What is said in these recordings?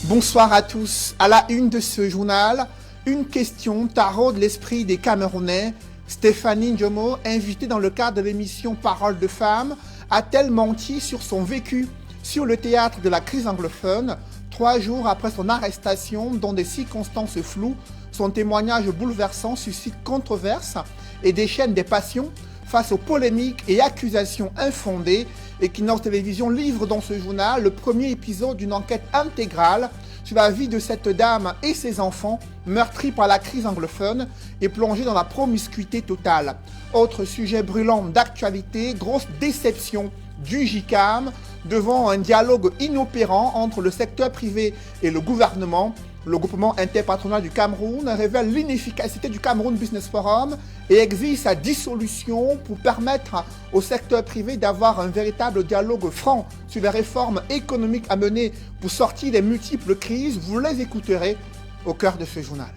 Bonsoir à tous. À la une de ce journal, une question taraude l'esprit des Camerounais. Stéphanie Ndjomo, invitée dans le cadre de l'émission Parole de femmes, a-t-elle menti sur son vécu sur le théâtre de la crise anglophone, 3 jours après son arrestation dans des circonstances floues? Son témoignage bouleversant suscite controverse et déchaîne des passions face aux polémiques et accusations infondées. Equinox Télévision livre dans ce journal le premier épisode d'une enquête intégrale sur la vie de cette dame et ses enfants meurtris par la crise anglophone et plongés dans la promiscuité totale. Autre sujet brûlant d'actualité, grosse déception du JICAM devant un dialogue inopérant entre le secteur privé et le gouvernement. Le groupement interpatronal du Cameroun révèle l'inefficacité du Cameroun Business Forum et exige sa dissolution pour permettre au secteur privé d'avoir un véritable dialogue franc sur les réformes économiques à mener pour sortir des multiples crises. Vous les écouterez au cœur de ce journal.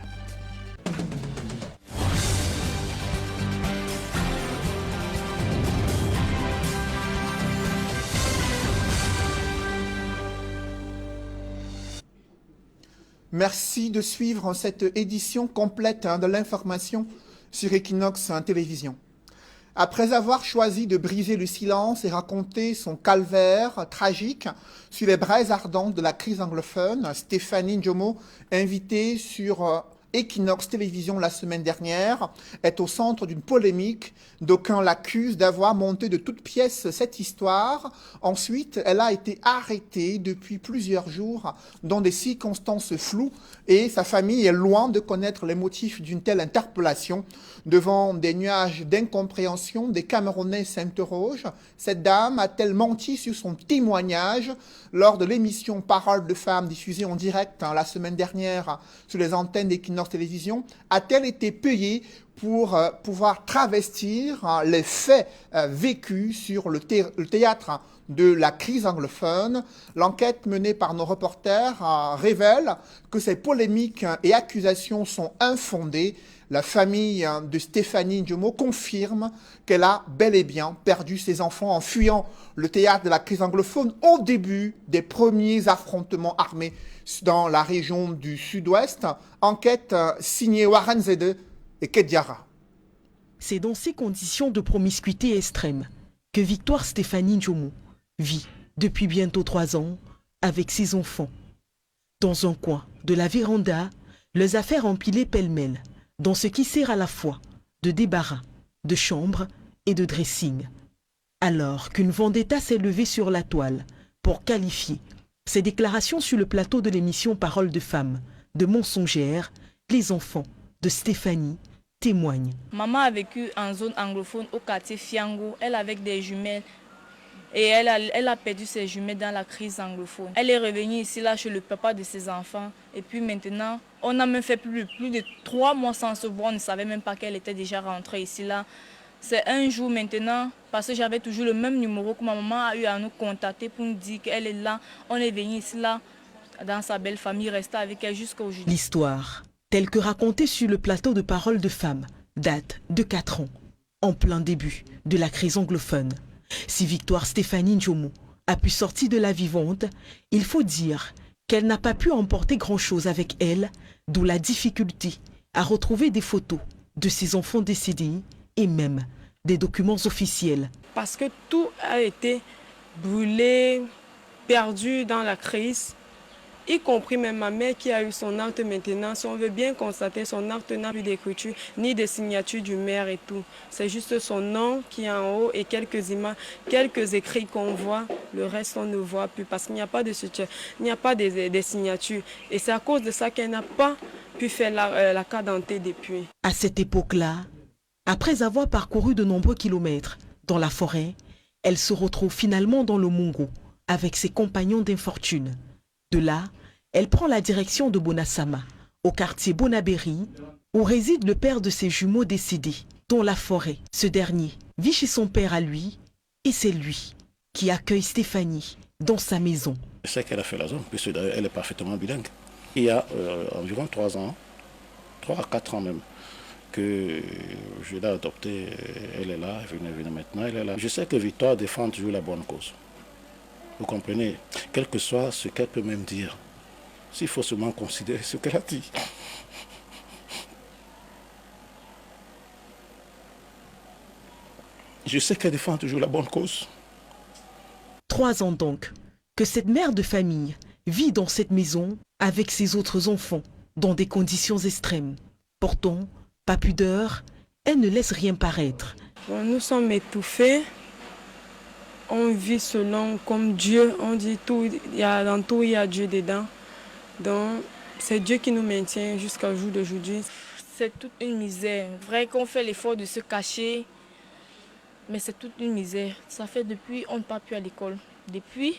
Merci de suivre cette édition complète de l'information sur Equinox Télévision. Après avoir choisi de briser le silence et raconter son calvaire tragique sur les braises ardentes de la crise anglophone, Stéphanie Ndjomo, invitée sur Equinox Télévision la semaine dernière, est au centre d'une polémique. D'aucuns l'accusent d'avoir monté de toutes pièces cette histoire. Ensuite, elle a été arrêtée depuis plusieurs jours dans des circonstances floues et sa famille est loin de connaître les motifs d'une telle interpellation. Devant des nuages d'incompréhension, des Camerounais s'interrogent. Cette dame a-t-elle menti sur son témoignage lors de l'émission Parole de femmes diffusée en direct la semaine dernière sur les antennes d'Equinox Télévision? A-t-elle été payée pour pouvoir travestir les faits vécus sur le théâtre de la crise anglophone? L'enquête menée par nos reporters révèle que ces polémiques et accusations sont infondées. La famille de Stéphanie Ndjomo confirme qu'elle a bel et bien perdu ses enfants en fuyant le théâtre de la crise anglophone au début des premiers affrontements armés dans la région du sud-ouest. Enquête signée Warren Zede et Kediara. C'est dans ces conditions de promiscuité extrême que Victoire Stéphanie Ndjomo vit depuis bientôt 3 ans avec ses enfants. Dans un coin de la véranda, les affaires empilées pêle-mêle, dans ce qui sert à la fois de débarras, de chambre et de dressing. Alors qu'une vendetta s'est levée sur la toile pour qualifier ses déclarations sur le plateau de l'émission Parole de femmes de mensongères, les enfants de Stéphanie témoignent. Maman a vécu en zone anglophone au quartier Fiango, elle avec des jumelles. Et elle a perdu ses jumelles dans la crise anglophone. Elle est revenue ici là chez le papa de ses enfants. Et puis maintenant, on n'a même fait plus de 3 mois sans se voir. On ne savait même pas qu'elle était déjà rentrée ici là. C'est un jour maintenant, parce que j'avais toujours le même numéro que ma maman a eu à nous contacter pour nous dire qu'elle est là. On est venu ici là, dans sa belle famille, rester avec elle jusqu'à aujourd'hui. L'histoire, telle que racontée sur le plateau de Parole de femmes, date de 4 ans, en plein début de la crise anglophone. Si Victoire Stéphanie Ndjomo a pu sortir de la vivante, il faut dire qu'elle n'a pas pu emporter grand-chose avec elle, d'où la difficulté à retrouver des photos de ses enfants décédés et même des documents officiels. Parce que tout a été brûlé, perdu dans la crise, y compris même ma mère qui a eu son acte maintenant. Si on veut bien constater, son acte n'a plus d'écriture ni de signature du maire et tout. C'est juste son nom qui est en haut et quelques images, quelques écrits qu'on voit. Le reste, on ne voit plus parce qu'il n'y a pas de soutien, il n'y a pas de signatures. Et c'est à cause de ça qu'elle n'a pas pu faire la carte d'identité depuis. À cette époque-là, après avoir parcouru de nombreux kilomètres dans la forêt, elle se retrouve finalement dans le Mongo avec ses compagnons d'infortune. De là, elle prend la direction de Bonassama, au quartier Bonabéry, où réside le père de ses jumeaux décédés, dans la forêt. Ce dernier vit chez son père à lui, et c'est lui qui accueille Stéphanie dans sa maison. Je sais qu'elle a fait la zone, puisqu'elle est parfaitement bilingue. Il y a environ 3 ans, 3 à 4 ans même, que je l'ai adoptée. Elle est là, elle venait maintenant, elle est là. Je sais que Victoire défend toujours la bonne cause. Vous comprenez, quel que soit ce qu'elle peut même dire, s'il faut seulement considérer ce qu'elle a dit. Je sais qu'elle défend toujours la bonne cause. 3 ans donc que cette mère de famille vit dans cette maison avec ses autres enfants dans des conditions extrêmes. Pourtant, pas pudeur, elle ne laisse rien paraître. Bon, nous sommes étouffés. On vit selon comme Dieu. On dit tout, dans tout il y a Dieu dedans. Donc c'est Dieu qui nous maintient jusqu'au jour d'aujourd'hui. C'est toute une misère. Vrai qu'on fait l'effort de se cacher, mais c'est toute une misère. Ça fait depuis on n'a pas pu à l'école. Depuis,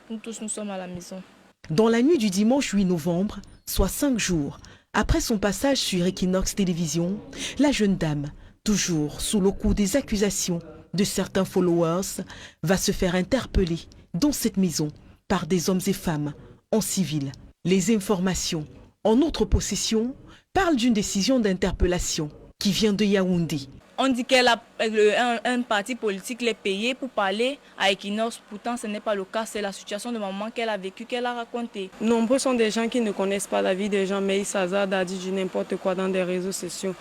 nous tous nous sommes à la maison. Dans la nuit du dimanche 8 novembre, soit 5 jours après son passage sur Equinox Télévision, la jeune dame, toujours sous le coup des accusations de certains followers, va se faire interpeller dans cette maison par des hommes et femmes en civil. Les informations en notre possession parlent d'une décision d'interpellation qui vient de Yaoundé. On dit qu'un parti politique l'est payé pour parler à Equinox. Pourtant, ce n'est pas le cas. C'est la situation de maman qu'elle a vécue, qu'elle a racontée. Nombreux sont des gens qui ne connaissent pas la vie des gens, mais ils s'hasardent à dire n'importe quoi dans des réseaux sociaux.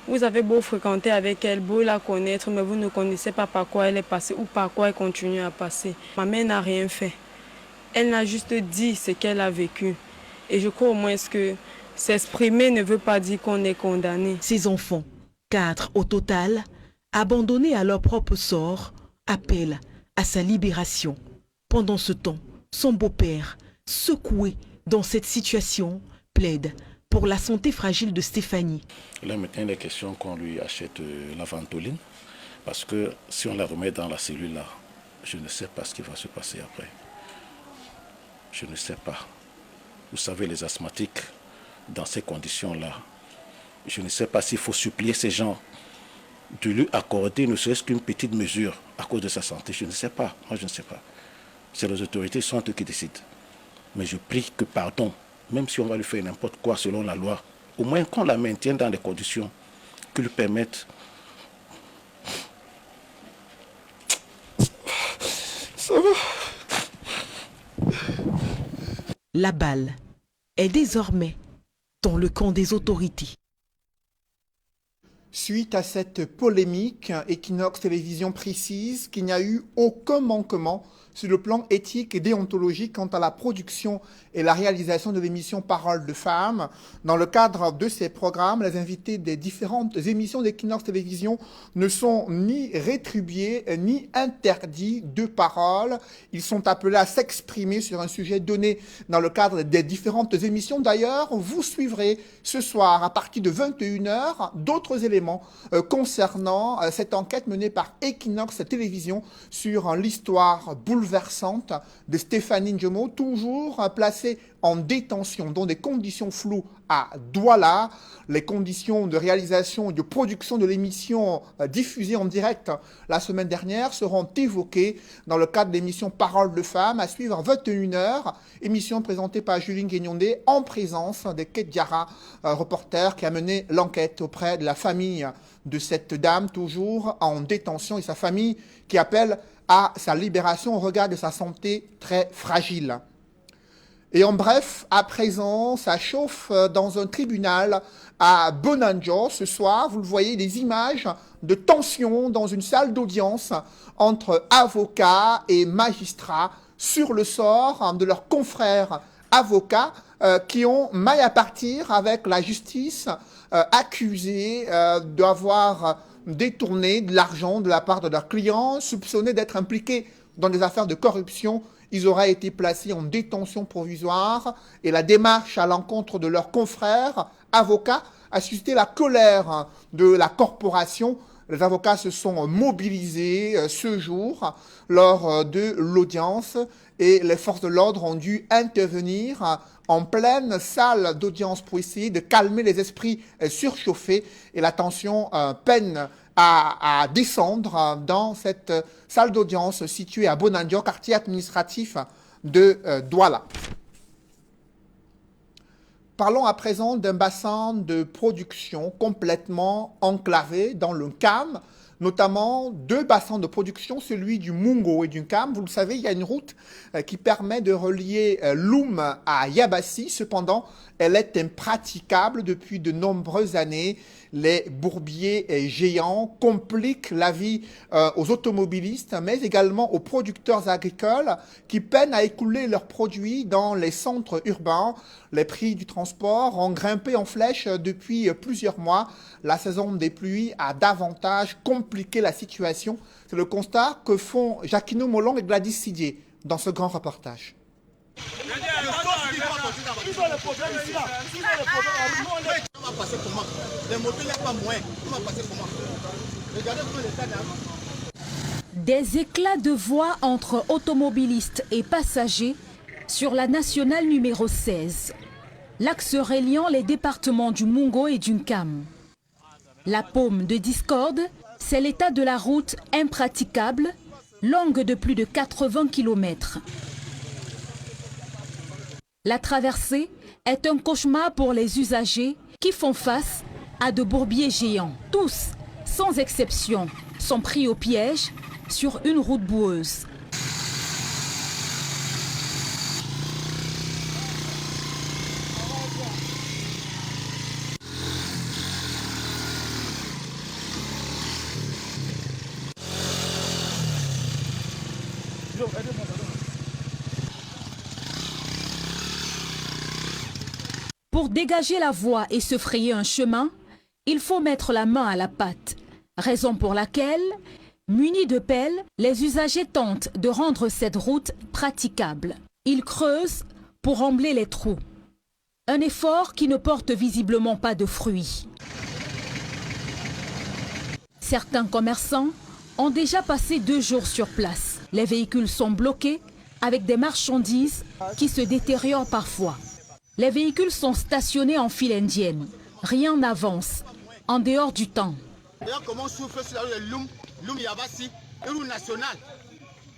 Vous avez beau fréquenter avec elle, beau la connaître, mais vous ne connaissez pas par quoi elle est passée ou par quoi elle continue à passer. Ma mère n'a rien fait. Elle n'a juste dit ce qu'elle a vécu. Et je crois au moins que s'exprimer ne veut pas dire qu'on est condamné. Ses enfants, 4 au total, abandonnés à leur propre sort, appellent à sa libération. Pendant ce temps, son beau-père, secoué dans cette situation, plaide pour la santé fragile de Stéphanie. Là maintenant, il est question qu'on lui achète la ventoline, parce que si on la remet dans la cellule là, je ne sais pas ce qui va se passer après. Je ne sais pas. Vous savez, les asthmatiques, dans ces conditions-là, je ne sais pas s'il faut supplier ces gens de lui accorder ne serait-ce qu'une petite mesure à cause de sa santé. Je ne sais pas. Moi, je ne sais pas. C'est les autorités, sont eux qui décident. Mais je prie que pardon, même si on va lui faire n'importe quoi selon la loi, au moins qu'on la maintienne dans les conditions qui lui permettent. Ça va. La balle est désormais dans le camp des autorités. Suite à cette polémique, Equinox Télévision précise qu'il n'y a eu aucun manquement sur le plan éthique et déontologique quant à la production et la réalisation de l'émission Parole de femmes. Dans le cadre de ces programmes, les invités des différentes émissions d'Equinox Télévision ne sont ni rétribués ni interdits de parole. Ils sont appelés à s'exprimer sur un sujet donné dans le cadre des différentes émissions. D'ailleurs, vous suivrez ce soir à partir de 21h d'autres éléments concernant cette enquête menée par Equinox Télévision sur l'histoire bouleversante de Stéphanie Ndjomo, toujours placée en détention dans des conditions floues à Douala. Les conditions de réalisation et de production de l'émission diffusée en direct la semaine dernière seront évoquées dans le cadre de l'émission Parole de femmes à suivre à 21h, émission présentée par Juline Guignondé en présence de Kate Diarra, reporter qui a mené l'enquête auprès de la famille de cette dame toujours en détention et sa famille qui appelle à sa libération au regard de sa santé très fragile. Et en bref, à présent, ça chauffe dans un tribunal à Bonanjo. Ce soir, vous le voyez, des images de tension dans une salle d'audience entre avocats et magistrats sur le sort de leurs confrères avocats qui ont maille à partir avec la justice accusés d'avoir détourné de l'argent de la part de leurs clients, soupçonnés d'être impliqués dans des affaires de corruption. Ils auraient été placés en détention provisoire et la démarche à l'encontre de leurs confrères avocats a suscité la colère de la corporation. Les avocats se sont mobilisés ce jour lors de l'audience et les forces de l'ordre ont dû intervenir en pleine salle d'audience pour essayer de calmer les esprits surchauffés et la tension peine à descendre dans cette salle d'audience située à Bonanjo, quartier administratif de Douala. Parlons à présent d'un bassin de production complètement enclavé dans le CAM. notamment 2 bassins de production, celui du Mungo et du Nkam. Vous le savez, il y a une route qui permet de relier Loum à Yabassi. Cependant, elle est impraticable depuis de nombreuses années. Les bourbiers géants compliquent la vie aux automobilistes, mais également aux producteurs agricoles qui peinent à écouler leurs produits dans les centres urbains. Les prix du transport ont grimpé en flèche depuis plusieurs mois. La saison des pluies a davantage compliqué la situation. C'est le constat que font Jacquino Molon et Gladys Sidier dans ce grand reportage. Des éclats de voix entre automobilistes et passagers sur la nationale numéro 16, l'axe reliant les départements du Mungo et du Nkam. La paume de discorde, c'est l'état de la route impraticable, longue de plus de 80 km. La traversée est un cauchemar pour les usagers qui font face à de bourbiers géants. Tous, sans exception, sont pris au piège sur une route boueuse. Pour dégager la voie et se frayer un chemin, il faut mettre la main à la pâte. Raison pour laquelle, munis de pelles, les usagers tentent de rendre cette route praticable. Ils creusent pour rembler les trous. Un effort qui ne porte visiblement pas de fruits. Certains commerçants ont déjà passé 2 jours sur place. Les véhicules sont bloqués avec des marchandises qui se détériorent parfois. Les véhicules sont stationnés en file indienne. Rien n'avance, en dehors du temps. Regarde comment on souffle sur la rue de Loum Yabassi, une route nationale.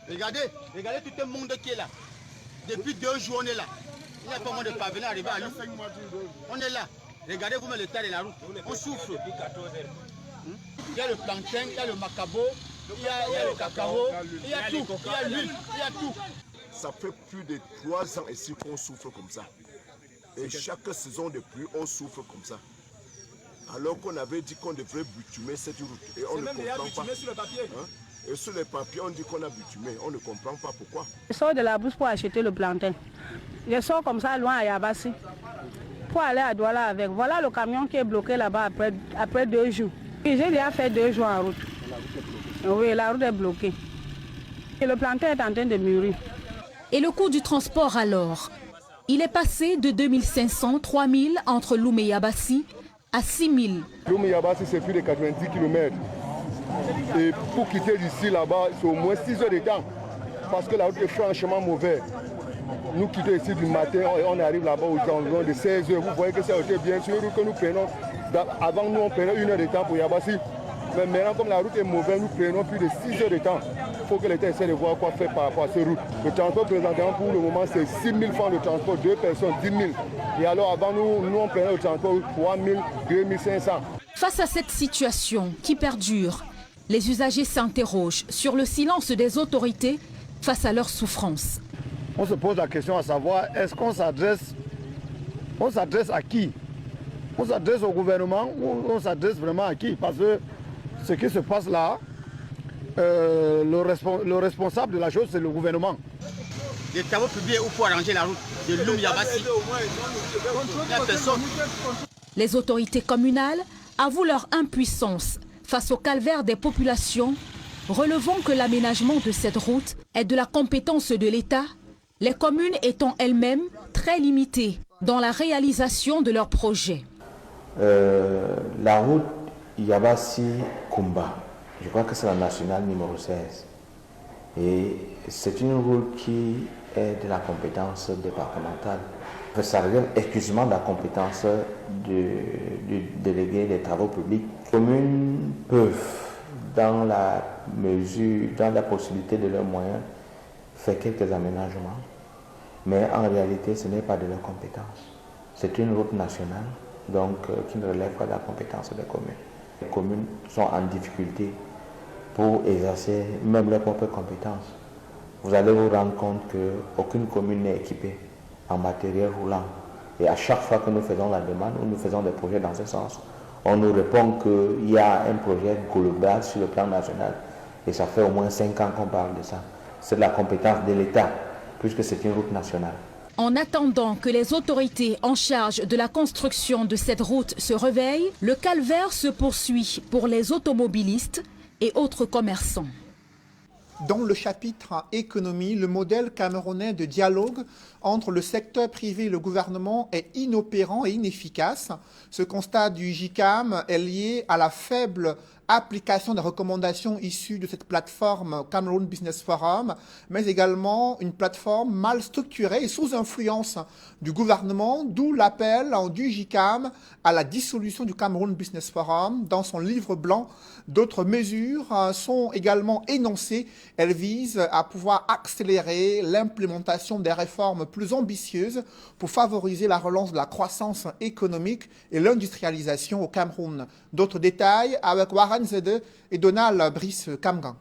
Regardez tout le monde qui est là. Depuis 2 jours, on est là. Il n'y a pas moins de parvenir arriver à Loum. On est là. Regardez comment l'état de la route. On souffre. Il y a le plantain, il y a le macabo, il y a le cacao, il y a tout, il y a l'huile, il y a tout. Ça fait plus de 3 ans ici qu'on souffre comme ça. Et chaque saison de pluie, on souffre comme ça. Alors qu'on avait dit qu'on devrait bitumer cette route. Et on ne comprend pas. Sur le papier. Et sur le papier, on dit qu'on a bitumé. On ne comprend pas pourquoi. Je sors de la bouche pour acheter le plantain. Je sors comme ça loin à Yabassi pour aller à Douala avec. Voilà le camion qui est bloqué là-bas après 2 jours. J'ai déjà fait 2 jours en route. Oui, la route est bloquée. Et le plantain est en train de mûrir. Et le coût du transport alors? Il est passé de 2500, 3000 entre Loum et Yabassi à 6000. Loum et Yabassi, c'est plus de 90 km. Et pour quitter d'ici là-bas, c'est au moins 6 heures de temps. Parce que la route est franchement mauvaise. Nous quittons ici du matin et on arrive là-bas aux environs de 16 heures. Vous voyez que ça a été bien sûr que nous prenons. Avant, nous, on prenait 1 heure de temps pour Yabassi. Mais maintenant, comme la route est mauvaise, nous prenons plus de 6 heures de temps. Il faut que l'État essaie de voir quoi faire par rapport à cette route. Le transport présentement, pour le moment, c'est 6 000 francs de transport, 2 personnes, 10 000. Et alors, avant, nous on prenait le transport 3 000, 2 500. Face à cette situation qui perdure, les usagers s'interrogent sur le silence des autorités face à leur souffrance. On se pose la question à savoir, est-ce qu'on s'adresse à qui? On s'adresse au gouvernement ou on s'adresse vraiment à qui? Parce que ce qui se passe là, le responsable de la chose, c'est le gouvernement. Les travaux publics où pour arranger la route de Loum Yabassi. Les autorités communales avouent leur impuissance face au calvaire des populations, relevant que l'aménagement de cette route est de la compétence de l'État, les communes étant elles-mêmes très limitées dans la réalisation de leurs projets. La route Yabassi-Kumba, je crois que c'est la nationale numéro 16. Et c'est une route qui est de la compétence départementale. Ça relève exclusivement de la compétence du délégué des travaux publics. Les communes peuvent, dans la mesure, dans la possibilité de leurs moyens, faire quelques aménagements. Mais en réalité, ce n'est pas de leur compétence. C'est une route nationale, donc qui ne relève pas de la compétence des communes. Les communes sont en difficulté pour exercer même leurs propres compétences. Vous allez vous rendre compte qu'aucune commune n'est équipée en matériel roulant. Et à chaque fois que nous faisons la demande ou nous faisons des projets dans ce sens, on nous répond qu'il y a un projet global sur le plan national. Et ça fait au moins 5 ans qu'on parle de ça. C'est de la compétence de l'État, puisque c'est une route nationale. En attendant que les autorités en charge de la construction de cette route se réveillent, le calvaire se poursuit pour les automobilistes et autres commerçants. Dans le chapitre économie, le modèle camerounais de dialogue entre le secteur privé et le gouvernement est inopérant et inefficace. Ce constat du JICAM est lié à la faible application des recommandations issues de cette plateforme Cameroun Business Forum, mais également une plateforme mal structurée et sous influence du gouvernement, d'où l'appel du JICAM à la dissolution du Cameroun Business Forum. Dans son livre blanc, d'autres mesures sont également énoncées. Elles visent à pouvoir accélérer l'implémentation des réformes plus ambitieuses pour favoriser la relance de la croissance économique et l'industrialisation au Cameroun. D'autres détails avec Warren Zede et Donald Brice Kamgan.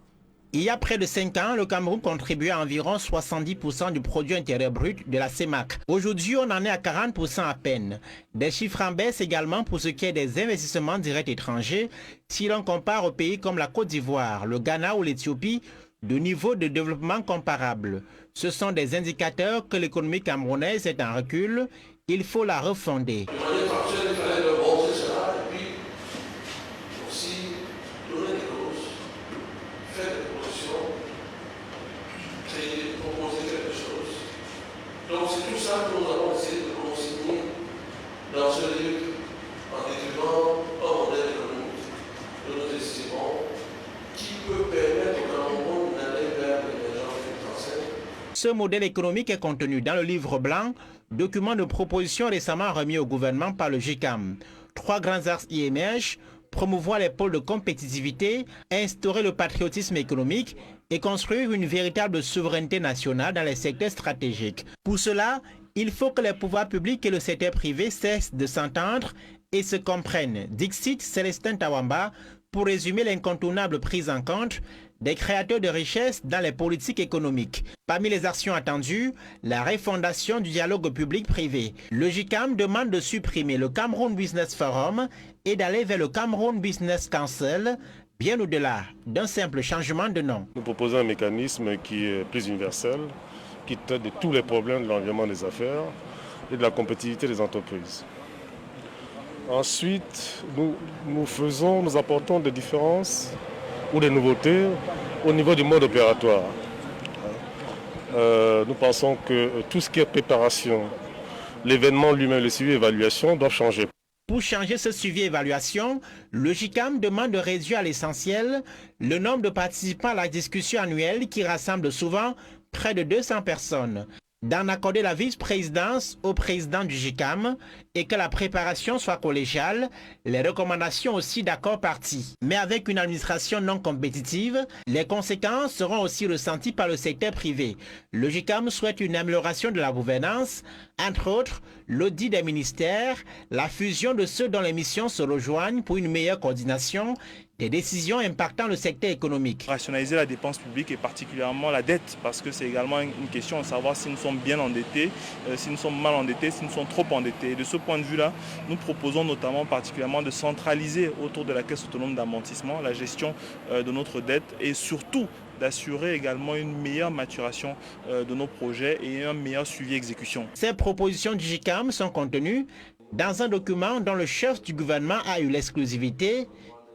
Il y a près de 5 ans, le Cameroun contribuait à environ 70% du produit intérieur brut de la CEMAC. Aujourd'hui, on en est à 40% à peine. Des chiffres en baisse également pour ce qui est des investissements directs étrangers. Si l'on compare aux pays comme la Côte d'Ivoire, le Ghana ou l'Éthiopie, de niveau de développement comparable. Ce sont des indicateurs que l'économie camerounaise est en recul. Il faut la refonder. Donc c'est tout ça que nous avons essayé de consigner dans ce livre en décrivant un modèle économique que nous estimons qui peut permettre au Cameroun d'aller vers l'émergence financière. Ce modèle économique est contenu dans le livre blanc, document de proposition récemment remis au gouvernement par le JICAM. 3 grands axes y émergent: promouvoir les pôles de compétitivité, instaurer le patriotisme économique et construire une véritable souveraineté nationale dans les secteurs stratégiques. Pour cela, il faut que les pouvoirs publics et le secteur privé cessent de s'entendre et se comprennent. Dixit Célestin Tawamba, pour résumer l'incontournable prise en compte des créateurs de richesses dans les politiques économiques. Parmi les actions attendues, la refondation du dialogue public-privé. Le JICAM demande de supprimer le Cameroun Business Forum et d'aller vers le Cameroun Business Council, bien au-delà d'un simple changement de nom. Nous proposons un mécanisme qui est plus universel, qui traite de tous les problèmes de l'environnement des affaires et de la compétitivité des entreprises. Ensuite, nous apportons des différences ou des nouveautés au niveau du mode opératoire. Nous pensons que tout ce qui est préparation, l'événement lui-même, le suivi et l'évaluation doivent changer. Pour changer ce suivi et évaluation, le JICAM demande de réduire à l'essentiel le nombre de participants à la discussion annuelle qui rassemble souvent près de 200 personnes. D'en accorder la vice-présidence au président du JICAM et que la préparation soit collégiale, les recommandations aussi d'accord partis. Mais avec une administration non compétitive, les conséquences seront aussi ressenties par le secteur privé. Le JICAM souhaite une amélioration de la gouvernance, entre autres l'audit des ministères, la fusion de ceux dont les missions se rejoignent pour une meilleure coordination des décisions impactant le secteur économique. Rationaliser la dépense publique et particulièrement la dette, parce que c'est également une question de savoir si nous sommes bien endettés, si nous sommes mal endettés, si nous sommes trop endettés. Et de ce point de vue-là, nous proposons notamment particulièrement de centraliser autour de la caisse autonome d'amortissement la gestion de notre dette et surtout d'assurer également une meilleure maturation de nos projets et un meilleur suivi exécution. Ces propositions du JICAM sont contenues dans un document dont le chef du gouvernement a eu l'exclusivité.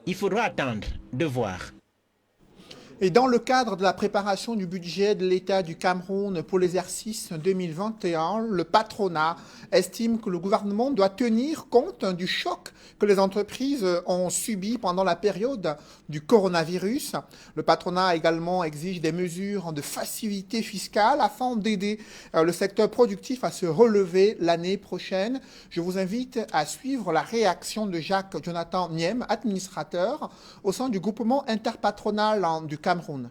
Il faudra attendre de voir. Et dans le cadre de la préparation du budget de l'État du Cameroun pour l'exercice 2021, le patronat estime que le gouvernement doit tenir compte du choc que les entreprises ont subi pendant la période du coronavirus. Le patronat également exige des mesures de facilité fiscale afin d'aider le secteur productif à se relever l'année prochaine. Je vous invite à suivre la réaction de Jacques Jonathan Niem, administrateur au sein du groupement interpatronal du Cameroun.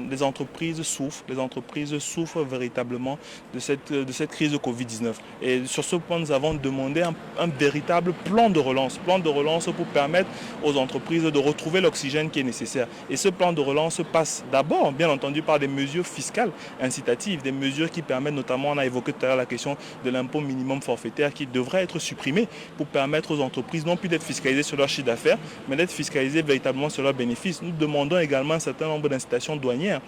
Les entreprises souffrent véritablement de cette crise de Covid-19. Et sur ce point, nous avons demandé un véritable plan de relance pour permettre aux entreprises de retrouver l'oxygène qui est nécessaire. Et ce plan de relance passe d'abord, bien entendu, par des mesures fiscales incitatives, des mesures qui permettent notamment, on a évoqué tout à l'heure la question de l'impôt minimum forfaitaire qui devrait être supprimé pour permettre aux entreprises non plus d'être fiscalisées sur leur chiffre d'affaires, mais d'être fiscalisées véritablement sur leurs bénéfices. Nous demandons également un certain nombre d'incitations douanières,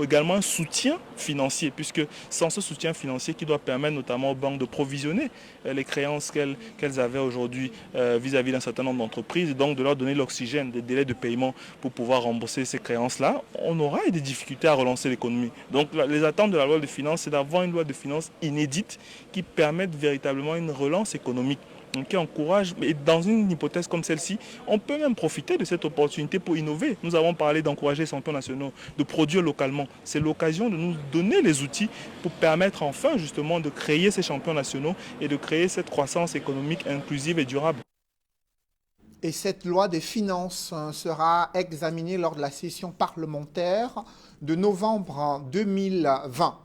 également un soutien financier, puisque sans ce soutien financier qui doit permettre notamment aux banques de provisionner les créances qu'elles avaient aujourd'hui vis-à-vis d'un certain nombre d'entreprises, et donc de leur donner l'oxygène, des délais de paiement pour pouvoir rembourser ces créances-là, on aura des difficultés à relancer l'économie. Donc les attentes de la loi de finances, c'est d'avoir une loi de finances inédite qui permette véritablement une relance économique, qui encourage, et dans une hypothèse comme celle-ci, on peut même profiter de cette opportunité pour innover. Nous avons parlé d'encourager les champions nationaux, de produire localement. C'est l'occasion de nous donner les outils pour permettre enfin justement de créer ces champions nationaux et de créer cette croissance économique inclusive et durable. Et cette loi des finances sera examinée lors de la session parlementaire de novembre 2020.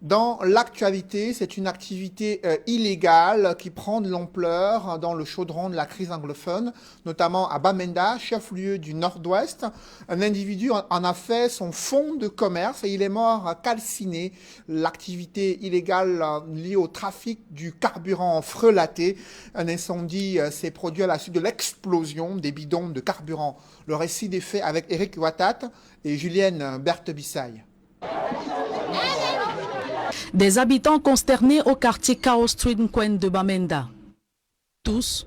Dans l'actualité, c'est une activité illégale qui prend de l'ampleur dans le chaudron de la crise anglophone, notamment à Bamenda, chef-lieu du Nord-Ouest. Un individu en a fait son fonds de commerce et il est mort calciné. L'activité illégale liée au trafic du carburant frelaté. Un incendie s'est produit à la suite de l'explosion des bidons de carburant. Le récit des faits avec Eric Ouattat et Julienne Berthe-Bissaille. Des habitants consternés au quartier Chaos Street Nkwen de Bamenda. Tous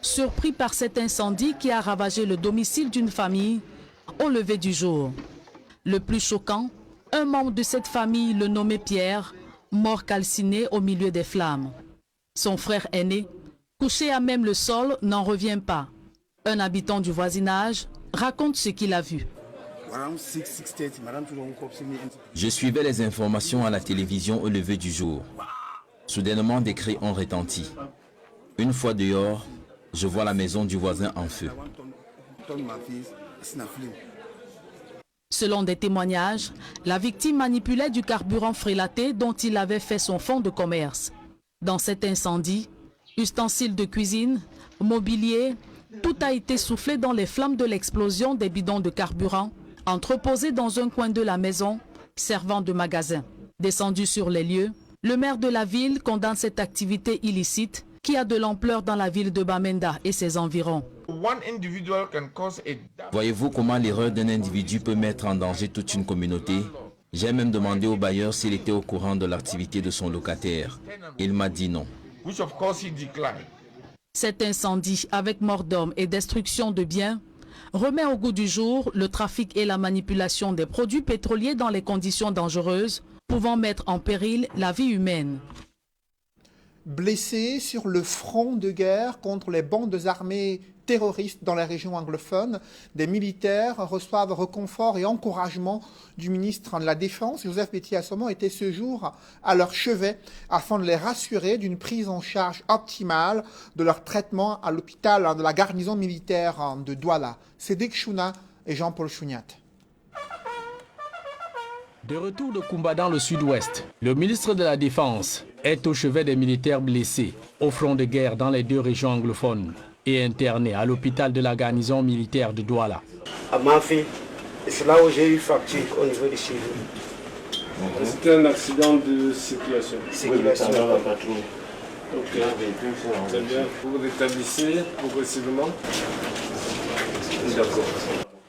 surpris par cet incendie qui a ravagé le domicile d'une famille au lever du jour. Le plus choquant, un membre de cette famille, le nommé Pierre, mort calciné au milieu des flammes. Son frère aîné, couché à même le sol, n'en revient pas. Un habitant du voisinage raconte ce qu'il a vu. Je suivais les informations à la télévision au lever du jour. Soudainement, des cris ont retenti. Une fois dehors, je vois la maison du voisin en feu. Selon des témoignages, la victime manipulait du carburant frelaté dont il avait fait son fonds de commerce. Dans cet incendie, ustensiles de cuisine, mobilier, tout a été soufflé dans les flammes de l'explosion des bidons de carburant entreposés dans un coin de la maison servant de magasin. Descendu sur les lieux, le maire de la ville condamne cette activité illicite qui a de l'ampleur dans la ville de Bamenda et ses environs. Voyez-vous comment l'erreur d'un individu peut mettre en danger toute une communauté? J'ai même demandé au bailleur s'il était au courant de l'activité de son locataire. Il m'a dit non. Cet incendie, avec mort d'hommes et destruction de biens, remet au goût du jour le trafic et la manipulation des produits pétroliers dans les conditions dangereuses, pouvant mettre en péril la vie humaine. Blessés sur le front de guerre contre les bandes armées terroristes dans la région anglophone, des militaires reçoivent réconfort et encouragement du ministre de la Défense. Joseph Betty-Assomo était ce jour à leur chevet afin de les rassurer d'une prise en charge optimale de leur traitement à l'hôpital de la garnison militaire de Douala. Cédric Chouna et Jean-Paul Chouniat. De retour de Koumba dans le sud-ouest, le ministre de la Défense est au chevet des militaires blessés au front de guerre dans les deux régions anglophones et interné à l'hôpital de la garnison militaire de Douala. À Mafi, c'est là où j'ai eu fracture au niveau du cheveu. C'était un accident de circulation. Ok, très bien. Vous rétablissez progressivement. D'accord.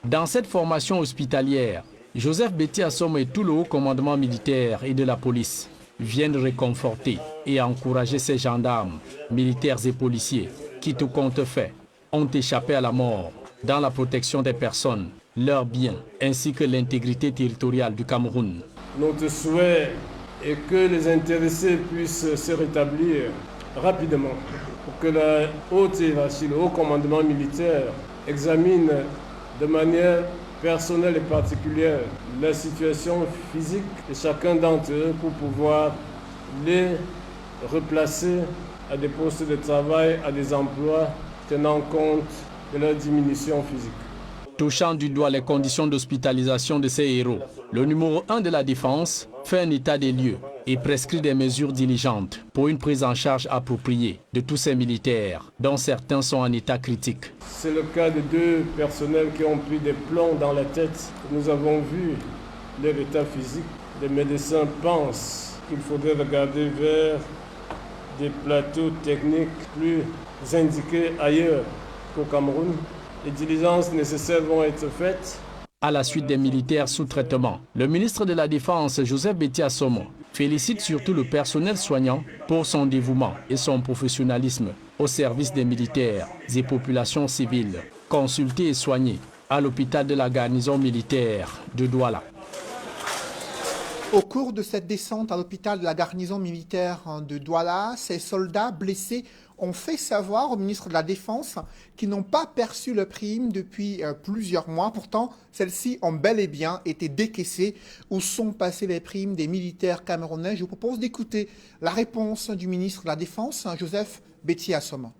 Dans cette formation hospitalière, Joseph Betty-Assomo et tout le haut commandement militaire et de la police viennent réconforter et encourager ces gendarmes, militaires et policiers qui, tout compte fait, ont échappé à la mort dans la protection des personnes, leurs biens, ainsi que l'intégrité territoriale du Cameroun. Notre souhait est que les intéressés puissent se rétablir rapidement pour que la haute hiérarchie, le haut commandement militaire examine de manière personnelle et particulière la situation physique de chacun d'entre eux pour pouvoir les replacer à des postes de travail, à des emplois tenant compte de leur diminution physique. Touchant du doigt les conditions d'hospitalisation de ces héros, le numéro 1 de la Défense fait un état des lieux et prescrit des mesures diligentes pour une prise en charge appropriée de tous ces militaires, dont certains sont en état critique. C'est le cas de 2 personnels qui ont pris des plombs dans la tête. Nous avons vu leur état physique. Les médecins pensent qu'il faudrait regarder vers des plateaux techniques plus indiqués ailleurs qu'au Cameroun. Les diligences nécessaires vont être faites. À la suite des militaires sous traitement, le ministre de la Défense, Joseph Betty Assomo, félicite surtout le personnel soignant pour son dévouement et son professionnalisme au service des militaires et populations civiles, consultés et soignés à l'hôpital de la garnison militaire de Douala. Au cours de cette descente à l'hôpital de la garnison militaire de Douala, ces soldats blessés ont fait savoir au ministre de la Défense qu'ils n'ont pas perçu le prime depuis plusieurs mois. Pourtant, celles-ci ont bel et bien été décaissées. Où sont passées les primes des militaires camerounais? Je vous propose d'écouter la réponse du ministre de la Défense, Joseph Betty Assomo.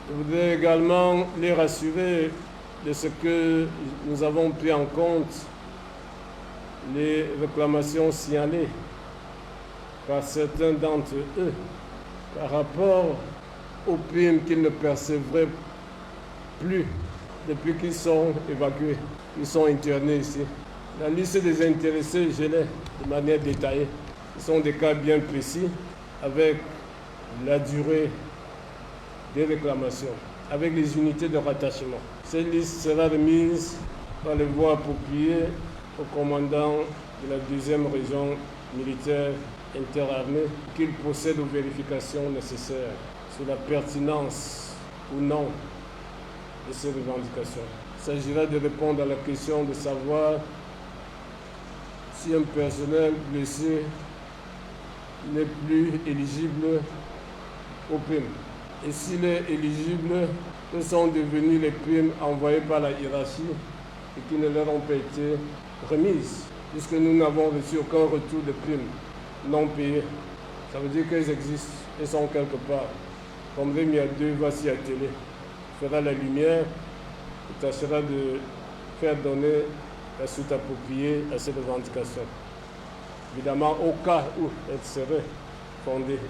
Je voudrais également les rassurer de ce que nous avons pris en compte les réclamations signalées par certains d'entre eux par rapport aux primes qu'ils ne percevraient plus depuis qu'ils sont évacués, ils sont internés ici. La liste des intéressés, je l'ai de manière détaillée. Ce sont des cas bien précis avec la durée des réclamations, avec les unités de rattachement. Cette liste sera remise par les voies appropriées au commandant de la 2e région militaire interarmée qu'il procède aux vérifications nécessaires sur la pertinence ou non de ces revendications. Il s'agira de répondre à la question de savoir si un personnel blessé n'est plus éligible aux primes. Et s'il est éligible, que sont devenues les primes envoyées par la hiérarchie et qui ne leur ont pas été remises, puisque nous n'avons reçu aucun retour de primes non payées. Ça veut dire qu'elles existent, elles sont quelque part. Comme Rémi a 2 voici à télé, fera la lumière et tâchera de faire donner la suite appropriée à ces revendications. Évidemment, au cas où elles seraient fondées.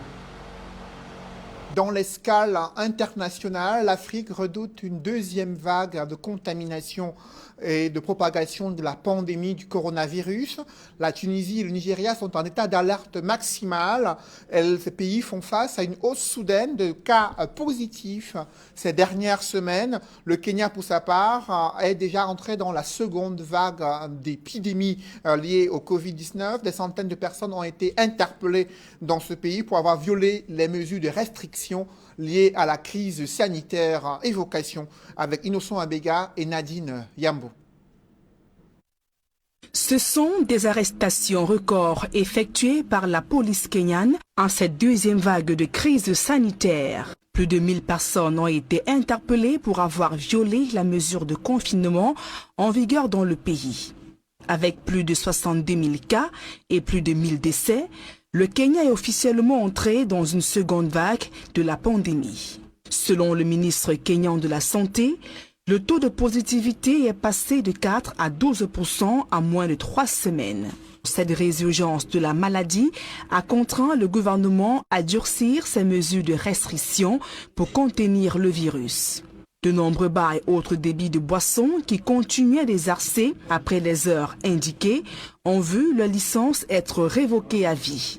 Dans l'escale internationale, l'Afrique redoute une 2e vague de contamination et de propagation de la pandémie du coronavirus. La Tunisie et le Nigeria sont en état d'alerte maximale. Ces pays font face à une hausse soudaine de cas positifs ces dernières semaines. Le Kenya, pour sa part, est déjà entré dans la 2e vague d'épidémie liée au Covid-19. Des centaines de personnes ont été interpellées dans ce pays pour avoir violé les mesures de restriction liées à la crise sanitaire. Évocation avec Innocent Abega et Nadine Yambo. Ce sont des arrestations records effectuées par la police kenyane en cette 2e vague de crise sanitaire. Plus de 1000 personnes ont été interpellées pour avoir violé la mesure de confinement en vigueur dans le pays. Avec plus de 62 000 cas et plus de 1000 décès, le Kenya est officiellement entré dans une 2e vague de la pandémie. Selon le ministre kenyan de la Santé, le taux de positivité est passé de 4 à 12% en moins de 3 semaines. Cette résurgence de la maladie a contraint le gouvernement à durcir ses mesures de restriction pour contenir le virus. De nombreux bars et autres débits de boissons qui continuaient à désarcer après les heures indiquées ont vu leur licence être révoquée à vie.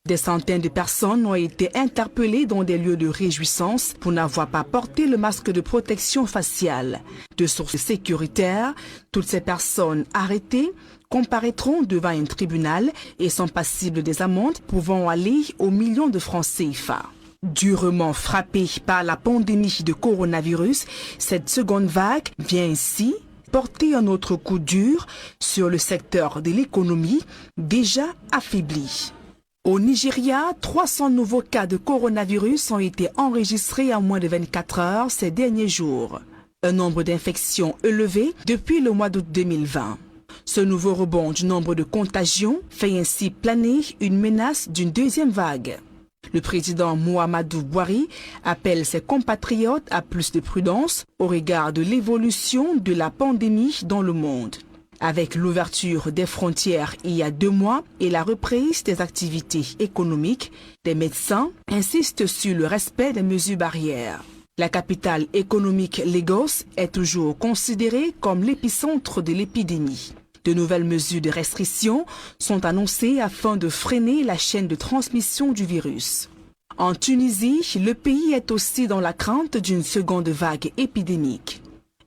Des centaines de personnes ont été interpellées dans des lieux de réjouissance pour n'avoir pas porté le masque de protection faciale. De sources sécuritaires, toutes ces personnes arrêtées comparaîtront devant un tribunal et sont passibles des amendes pouvant aller aux millions de francs CFA. Durement frappée par la pandémie de coronavirus, cette 2e vague vient ainsi porter un autre coup dur sur le secteur de l'économie déjà affaibli. Au Nigeria, 300 nouveaux cas de coronavirus ont été enregistrés en moins de 24 heures ces derniers jours. Un nombre d'infections élevé depuis le mois d'août 2020. Ce nouveau rebond du nombre de contagions fait ainsi planer une menace d'une 2e vague. Le président Muhammadu Buhari appelle ses compatriotes à plus de prudence au regard de l'évolution de la pandémie dans le monde. Avec l'ouverture des frontières il y a 2 mois et la reprise des activités économiques, les médecins insistent sur le respect des mesures barrières. La capitale économique Lagos est toujours considérée comme l'épicentre de l'épidémie. De nouvelles mesures de restriction sont annoncées afin de freiner la chaîne de transmission du virus. En Tunisie, le pays est aussi dans la crainte d'une seconde vague épidémique.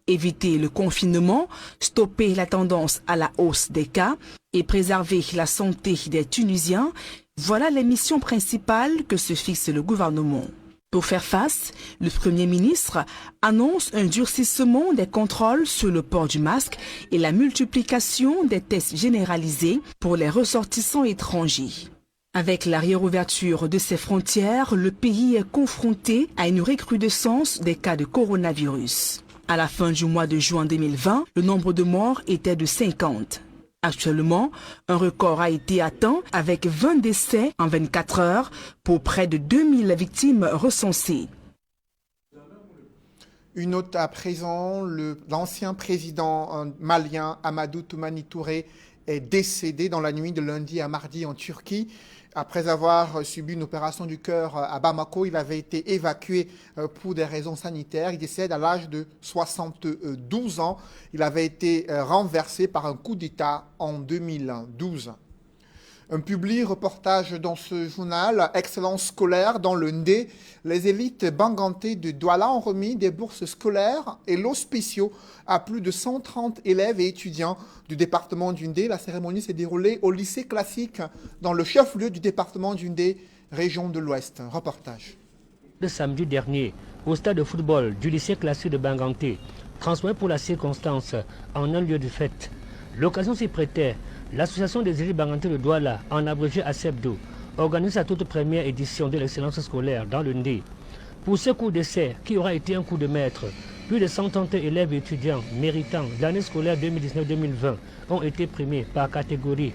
Éviter le confinement, stopper la tendance à la hausse des cas et préserver la santé des Tunisiens, voilà les missions principales que se fixe le gouvernement. Pour faire face, le Premier ministre annonce un durcissement des contrôles sur le port du masque et la multiplication des tests généralisés pour les ressortissants étrangers. Avec la réouverture de ses frontières, le pays est confronté à une recrudescence des cas de coronavirus. À la fin du mois de juin 2020, le nombre de morts était de 50. Actuellement, un record a été atteint avec 20 décès en 24 heures pour près de 2000 victimes recensées. Une note à présent, l'ancien président malien Amadou Toumani Touré est décédé dans la nuit de lundi à mardi en Turquie. Après avoir subi une opération du cœur à Bamako, il avait été évacué pour des raisons sanitaires. Il décède à l'âge de 72 ans. Il avait été renversé par un coup d'État en 2012. Un public reportage dans ce journal, Excellence scolaire dans le Ndé. Les élites bangantais de Douala ont remis des bourses scolaires et lots spéciaux à plus de 130 élèves et étudiants du département du Ndé. La cérémonie s'est déroulée au lycée classique dans le chef-lieu du département du Ndé, région de l'Ouest. Un reportage. Le samedi dernier, au stade de football du lycée classique de Banganté, transformé pour la circonstance en un lieu de fête. L'occasion s'y prêtait. L'association des élèves bangantais de Douala, en abrégé ASEBDO, organise sa toute première édition de l'excellence scolaire dans le Ndé. Pour ce coup d'essai, qui aura été un coup de maître, plus de 130 élèves et étudiants méritants de l'année scolaire 2019-2020 ont été primés par catégorie.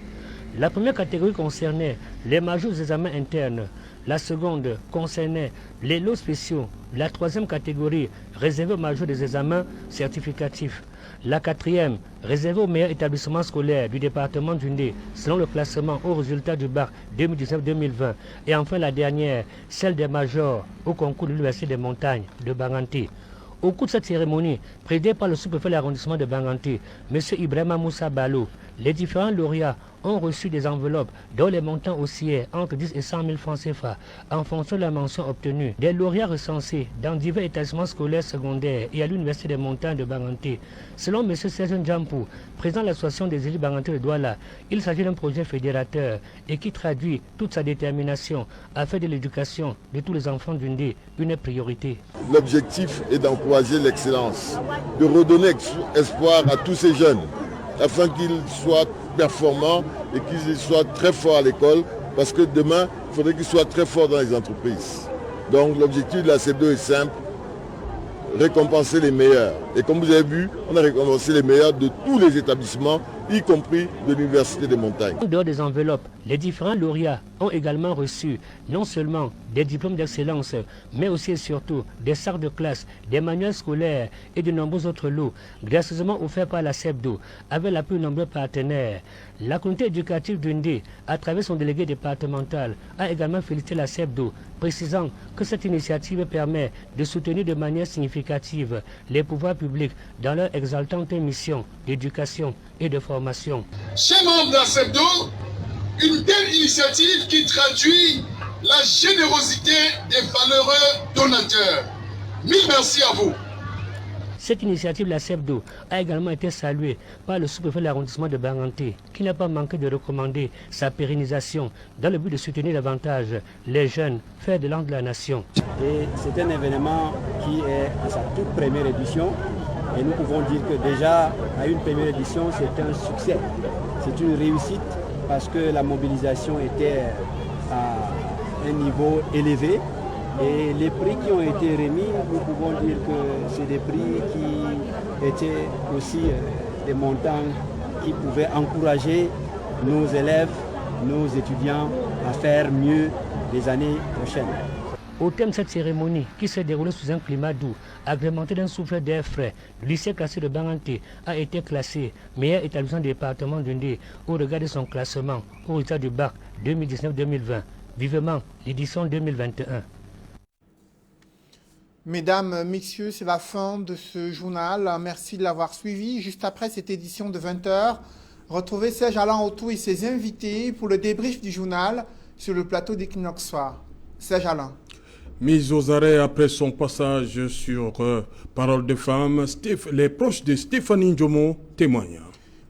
La première catégorie concernait les majors des examens internes. La seconde concernait les lots spéciaux. La troisième catégorie réservée aux majors des examens certificatifs. La quatrième, réservée aux meilleurs établissements scolaires du département du Ndé, selon le classement au résultat du bac 2019-2020. Et enfin la dernière, celle des majors au concours de l'Université des montagnes de Banganté. Au cours de cette cérémonie, présidée par le sous-préfet de l'arrondissement de Banganté, M. Ibrahima Moussa Balo, les différents lauréats ont reçu des enveloppes dont les montants oscillaient entre 10 et 100 000 francs CFA en fonction de la mention obtenue. Des lauréats recensés dans divers établissements scolaires secondaires et à l'Université des montagnes de Banganté. Selon M. Sergent Djampou, président de l'association des élus Banganté de Douala, il s'agit d'un projet fédérateur et qui traduit toute sa détermination à faire de l'éducation de tous les enfants du Ndé une priorité. L'objectif est d'encourager l'excellence, de redonner espoir à tous ces jeunes, afin qu'ils soient performants et qu'ils soient très forts à l'école, parce que demain, il faudrait qu'ils soient très forts dans les entreprises. Donc l'objectif de la CEBDO est simple, récompenser les meilleurs. Et comme vous avez vu, on a récompensé les meilleurs de tous les établissements, y compris de l'Université des montagnes. En dehors des enveloppes, les différents lauréats ont également reçu non seulement des diplômes d'excellence, mais aussi et surtout des sacs de classe, des manuels scolaires et de nombreux autres lots, gracieusement offerts par la CEBDO, avec l'appui de nombreux partenaires. La communauté éducative du Ndé, à travers son délégué départemental, a également félicité la CEBDO, précisant que cette initiative permet de soutenir de manière significative les pouvoirs publics dans leur exaltante mission d'éducation et de formation. Chers membres de la CEBDO, une telle initiative qui traduit la générosité des valeureux donateurs. Mille merci à vous. Cette initiative de la CEBDO a également été saluée par le sous-préfet de l'arrondissement de Banganté, qui n'a pas manqué de recommander sa pérennisation dans le but de soutenir davantage les jeunes fers de l'an de la nation. Et c'est un événement qui est à sa toute première édition. Et nous pouvons dire que déjà, à une première édition, c'est un succès. C'est une réussite parce que la mobilisation était à un niveau élevé. Et les prix qui ont été remis, nous pouvons dire que c'est des prix qui étaient aussi des montants qui pouvaient encourager nos élèves, nos étudiants à faire mieux des années prochaines. Au terme de cette cérémonie, qui s'est déroulée sous un climat doux, agrémenté d'un souffle d'air frais, le lycée classé de Banganté a été classé meilleur établissement du département de Ndé au regard de son classement au résultat du bac 2019-2020. Vivement l'édition 2021. Mesdames, messieurs, c'est la fin de ce journal. Merci de l'avoir suivi. Juste après cette édition de 20h, retrouvez Serge Alain Autou et ses invités pour le débrief du journal sur le plateau d'Equinox Soir. Serge Alain. Mise aux arrêts après son passage sur Parole de Femmes, les proches de Stéphanie Ndjomo témoignent.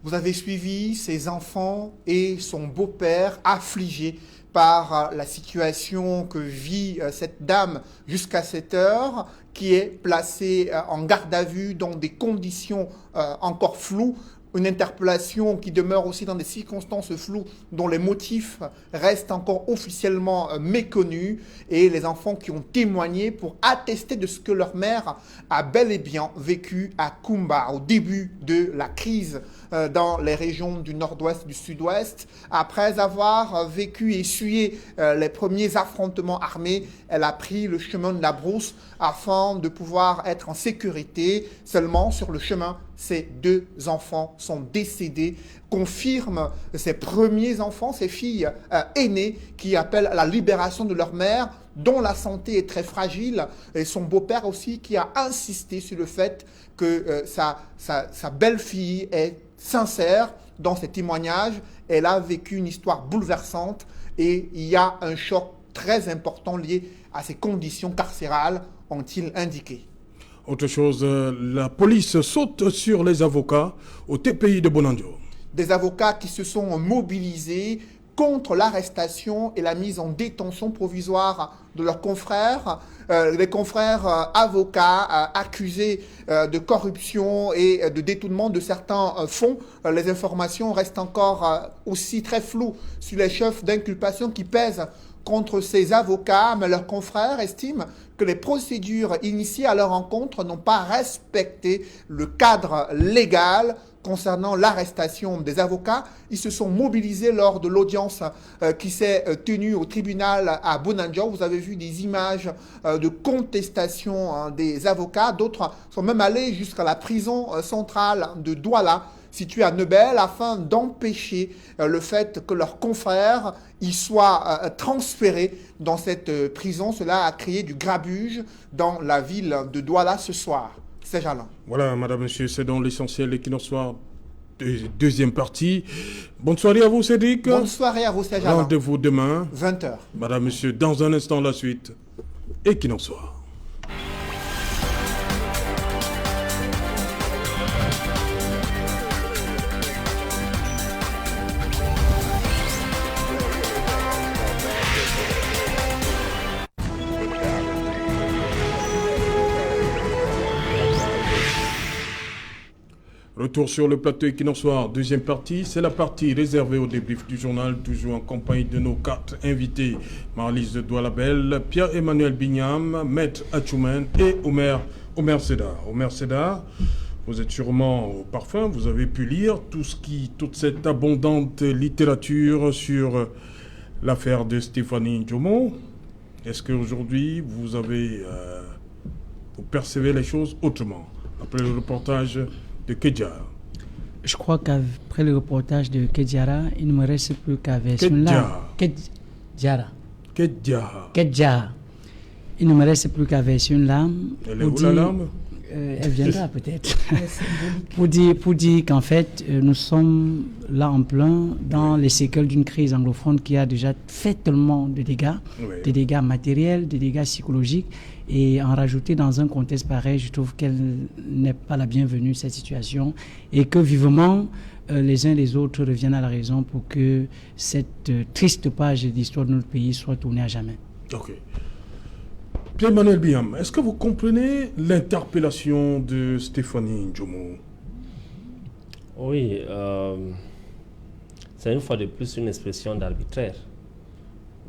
Vous avez suivi ses enfants et son beau-père affligés par la situation que vit cette dame jusqu'à cette heure, qui est placée en garde à vue dans des conditions encore floues. Une interpellation qui demeure aussi dans des circonstances floues dont les motifs restent encore officiellement méconnus, et les enfants qui ont témoigné pour attester de ce que leur mère a bel et bien vécu à Kumba au début de la crise dans les régions du nord-ouest, du sud-ouest. Après avoir vécu et essuyé les premiers affrontements armés, elle a pris le chemin de la brousse afin de pouvoir être en sécurité. Seulement, sur le chemin, ses 2 enfants sont décédés, confirment ses premiers enfants, ses filles aînées, qui appellent à la libération de leur mère, dont la santé est très fragile, et son beau-père aussi, qui a insisté sur le fait que sa belle-fille est sincère dans ses témoignages. Elle a vécu une histoire bouleversante, et il y a un choc très important lié à ses conditions carcérales, ont-ils indiqué. Autre chose, la police saute sur les avocats au TPI de Bonandio. Des avocats qui se sont mobilisés contre l'arrestation et la mise en détention provisoire de leurs confrères. Les confrères avocats accusés de corruption et de détournement de certains fonds. Les informations restent encore aussi très floues sur les chefs d'inculpation qui pèsent contre ces avocats, mais leurs confrères estiment que les procédures initiées à leur encontre n'ont pas respecté le cadre légal concernant l'arrestation des avocats. Ils se sont mobilisés lors de l'audience qui s'est tenue au tribunal à Bonandio. Vous avez vu des images de contestation des avocats. D'autres sont même allés jusqu'à la prison centrale de Douala, située à Nebel, afin d'empêcher le fait que leurs confrères y soient transférés dans cette prison. Cela a créé du grabuge dans la ville de Douala ce soir. C'est Alain. Voilà, madame, monsieur, c'est dans l'essentiel d'Equinox Soir, deuxième partie. Bonne soirée à vous, Cédric. Bonne soirée à vous, c'est Alain. Rendez-vous demain. 20h. Madame, monsieur, dans un instant, la suite. Equinox Soir. Retour sur le plateau Equinox Soir, deuxième partie. C'est la partie réservée au débrief du journal, toujours en compagnie de nos 4 invités. Marlise de Doualabel, Pierre-Emmanuel Bignam, Maître Atchoumen et Omer Seda. Omer Seda, vous êtes sûrement au parfum, vous avez pu lire toute cette abondante littérature sur l'affaire de Stéphanie Ndjomo. Est-ce qu'aujourd'hui, vous percevez les choses autrement, après le reportage de Kedjara? Je crois qu'après le reportage de Kedjara, il ne me reste plus qu'à version là. Kedjara. Il ne me reste plus qu'à version l'âme. Elle est où la lame? Elle viendra peut-être. pour dire qu'en fait, nous sommes là en plein dans les séquelles d'une crise anglophone qui a déjà fait tellement de dégâts, des dégâts matériels, des dégâts psychologiques. Et en rajouter dans un contexte pareil, je trouve qu'elle n'est pas la bienvenue, cette situation, et que vivement les uns les autres reviennent à la raison pour que cette triste page d'histoire de notre pays soit tournée à jamais. Ok. Pierre-Emmanuel Biam, est-ce que vous comprenez l'interpellation de Stéphanie Ndjomo? Oui, c'est une fois de plus une expression d'arbitraire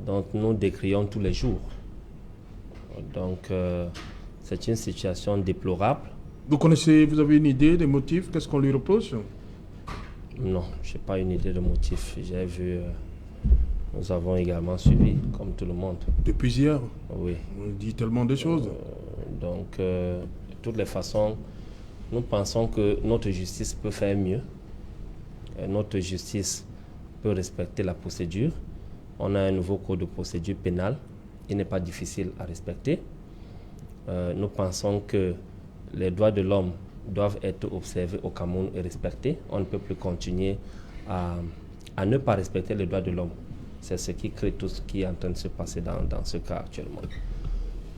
dont nous décrions tous les jours. Donc, c'est une situation déplorable. Vous avez une idée des motifs? Qu'est-ce qu'on lui reproche? Non, je n'ai pas une idée de motifs. J'ai vu Nous avons également suivi, comme tout le monde. Depuis hier? Oui. On dit tellement de choses. De toutes les façons, nous pensons que notre justice peut faire mieux. Notre justice peut respecter la procédure. On a un nouveau code de procédure pénale. Il n'est pas difficile à respecter. Nous pensons que les droits de l'homme doivent être observés au Cameroun et respectés. On ne peut plus continuer à ne pas respecter les droits de l'homme. C'est ce qui crée tout ce qui est en train de se passer dans ce cas actuellement.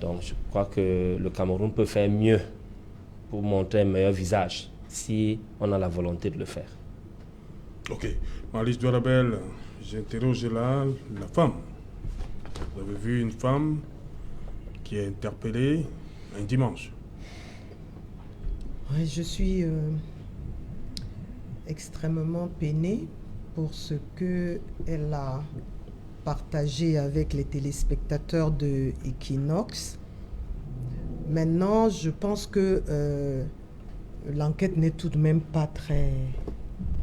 Donc je crois que le Cameroun peut faire mieux pour montrer un meilleur visage si on a la volonté de le faire. Ok. Marlise Doualabel, j'interroge là la femme. Vous avez vu une femme qui est interpellée un dimanche. Oui, je suis extrêmement peinée pour ce qu'elle a partagé avec les téléspectateurs de Equinox. Maintenant, je pense que l'enquête n'est tout de même pas très...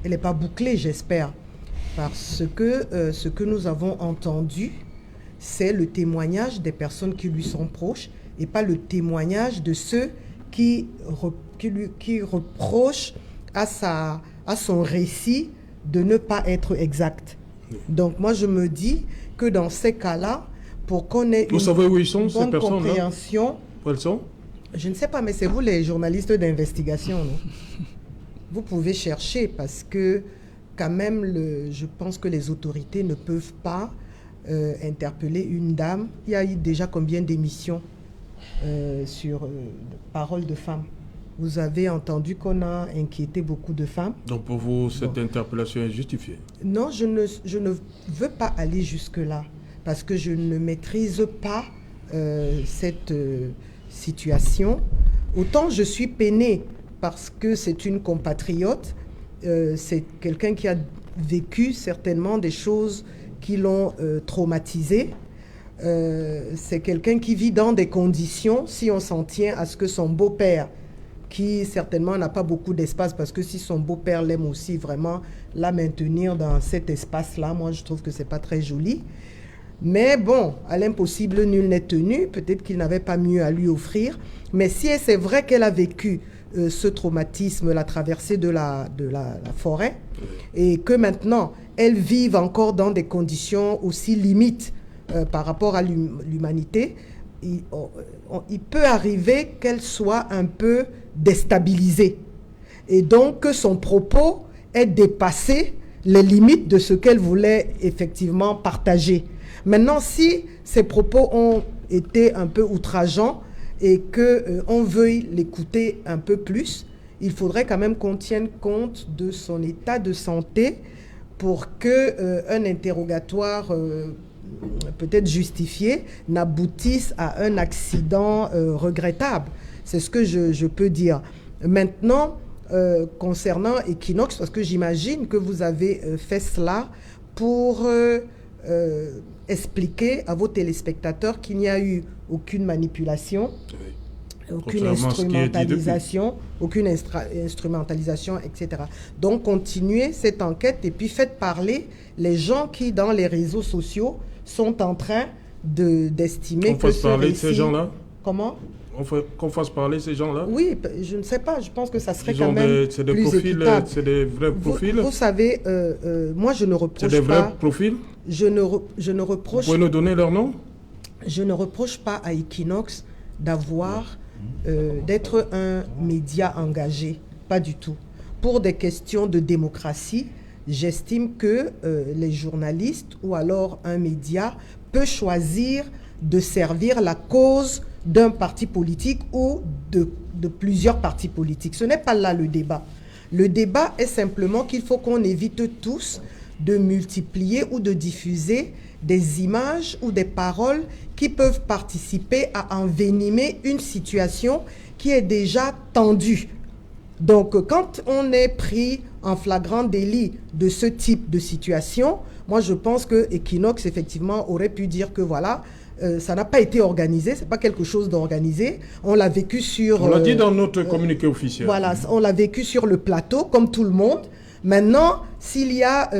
Elle n'est pas bouclée, j'espère, parce que ce que nous avons entendu, c'est le témoignage des personnes qui lui sont proches et pas le témoignage de ceux qui reprochent à son récit de ne pas être exact. Donc moi je me dis que dans ces cas-là, pour qu'on ait une bonne compréhension... Où elles sont? Je ne sais pas, mais c'est vous les journalistes d'investigation, non? Vous pouvez chercher parce que quand même, je pense que les autorités ne peuvent pas interpeller une dame. Il y a eu déjà combien d'émissions sur Parole de femmes? Vous avez entendu qu'on a inquiété beaucoup de femmes. Donc pour vous, cette interpellation est justifiée? Non, je ne veux pas aller jusque-là parce que je ne maîtrise pas cette situation. Autant je suis peinée parce que c'est une compatriote, c'est quelqu'un qui a vécu certainement des choses qui l'ont traumatisé. C'est quelqu'un qui vit dans des conditions, si on s'en tient à ce que son beau-père, qui certainement n'a pas beaucoup d'espace, parce que si son beau-père l'aime aussi vraiment, la maintenir dans cet espace-là, moi je trouve que c'est pas très joli. Mais bon, à l'impossible, nul n'est tenu. Peut-être qu'il n'avait pas mieux à lui offrir. Mais si c'est vrai qu'elle a vécu ce traumatisme, la traversée de la forêt, et que maintenant, elle vive encore dans des conditions aussi limites par rapport à l'humanité, il peut arriver qu'elle soit un peu déstabilisée. Et donc que son propos ait dépassé les limites de ce qu'elle voulait effectivement partager. Maintenant, si ces propos ont été un peu outrageants et qu'on veuille l'écouter un peu plus, il faudrait quand même qu'on tienne compte de son état de santé pour qu'un interrogatoire peut-être justifié n'aboutisse à un accident regrettable. C'est ce que je peux dire. Maintenant, concernant Equinox, parce que j'imagine que vous avez fait cela pour expliquer à vos téléspectateurs qu'il n'y a eu aucune manipulation, aucune instrumentalisation, etc. Donc, continuez cette enquête et puis faites parler les gens qui, dans les réseaux sociaux, sont en train d'estimer que ce récit... ces gens-là? Comment? Qu'on fasse parler ces gens-là? Oui, je ne sais pas. Je pense que ça serait quand même c'est des plus profils, équitable. c'est des vrais profils? Vous savez, moi, je ne reproche pas... C'est des vrais profils? Je ne reproche... Vous pouvez nous donner leur nom? Je ne reproche pas à Equinox d'avoir... d'être un média engagé. Pas du tout. Pour des questions de démocratie, j'estime que les journalistes ou alors un média peut choisir de servir la cause d'un parti politique ou de plusieurs partis politiques. Ce n'est pas là le débat. Le débat est simplement qu'il faut qu'on évite tous de multiplier ou de diffuser des images ou des paroles qui peuvent participer à envenimer une situation qui est déjà tendue. Donc, quand on est pris en flagrant délit de ce type de situation, moi, je pense que Equinox, effectivement, aurait pu dire que voilà, ça n'a pas été organisé, c'est pas quelque chose d'organisé. On l'a vécu sur... On l'a dit dans notre communiqué officiel. Voilà, on l'a vécu sur le plateau, comme tout le monde. Maintenant, s'il y a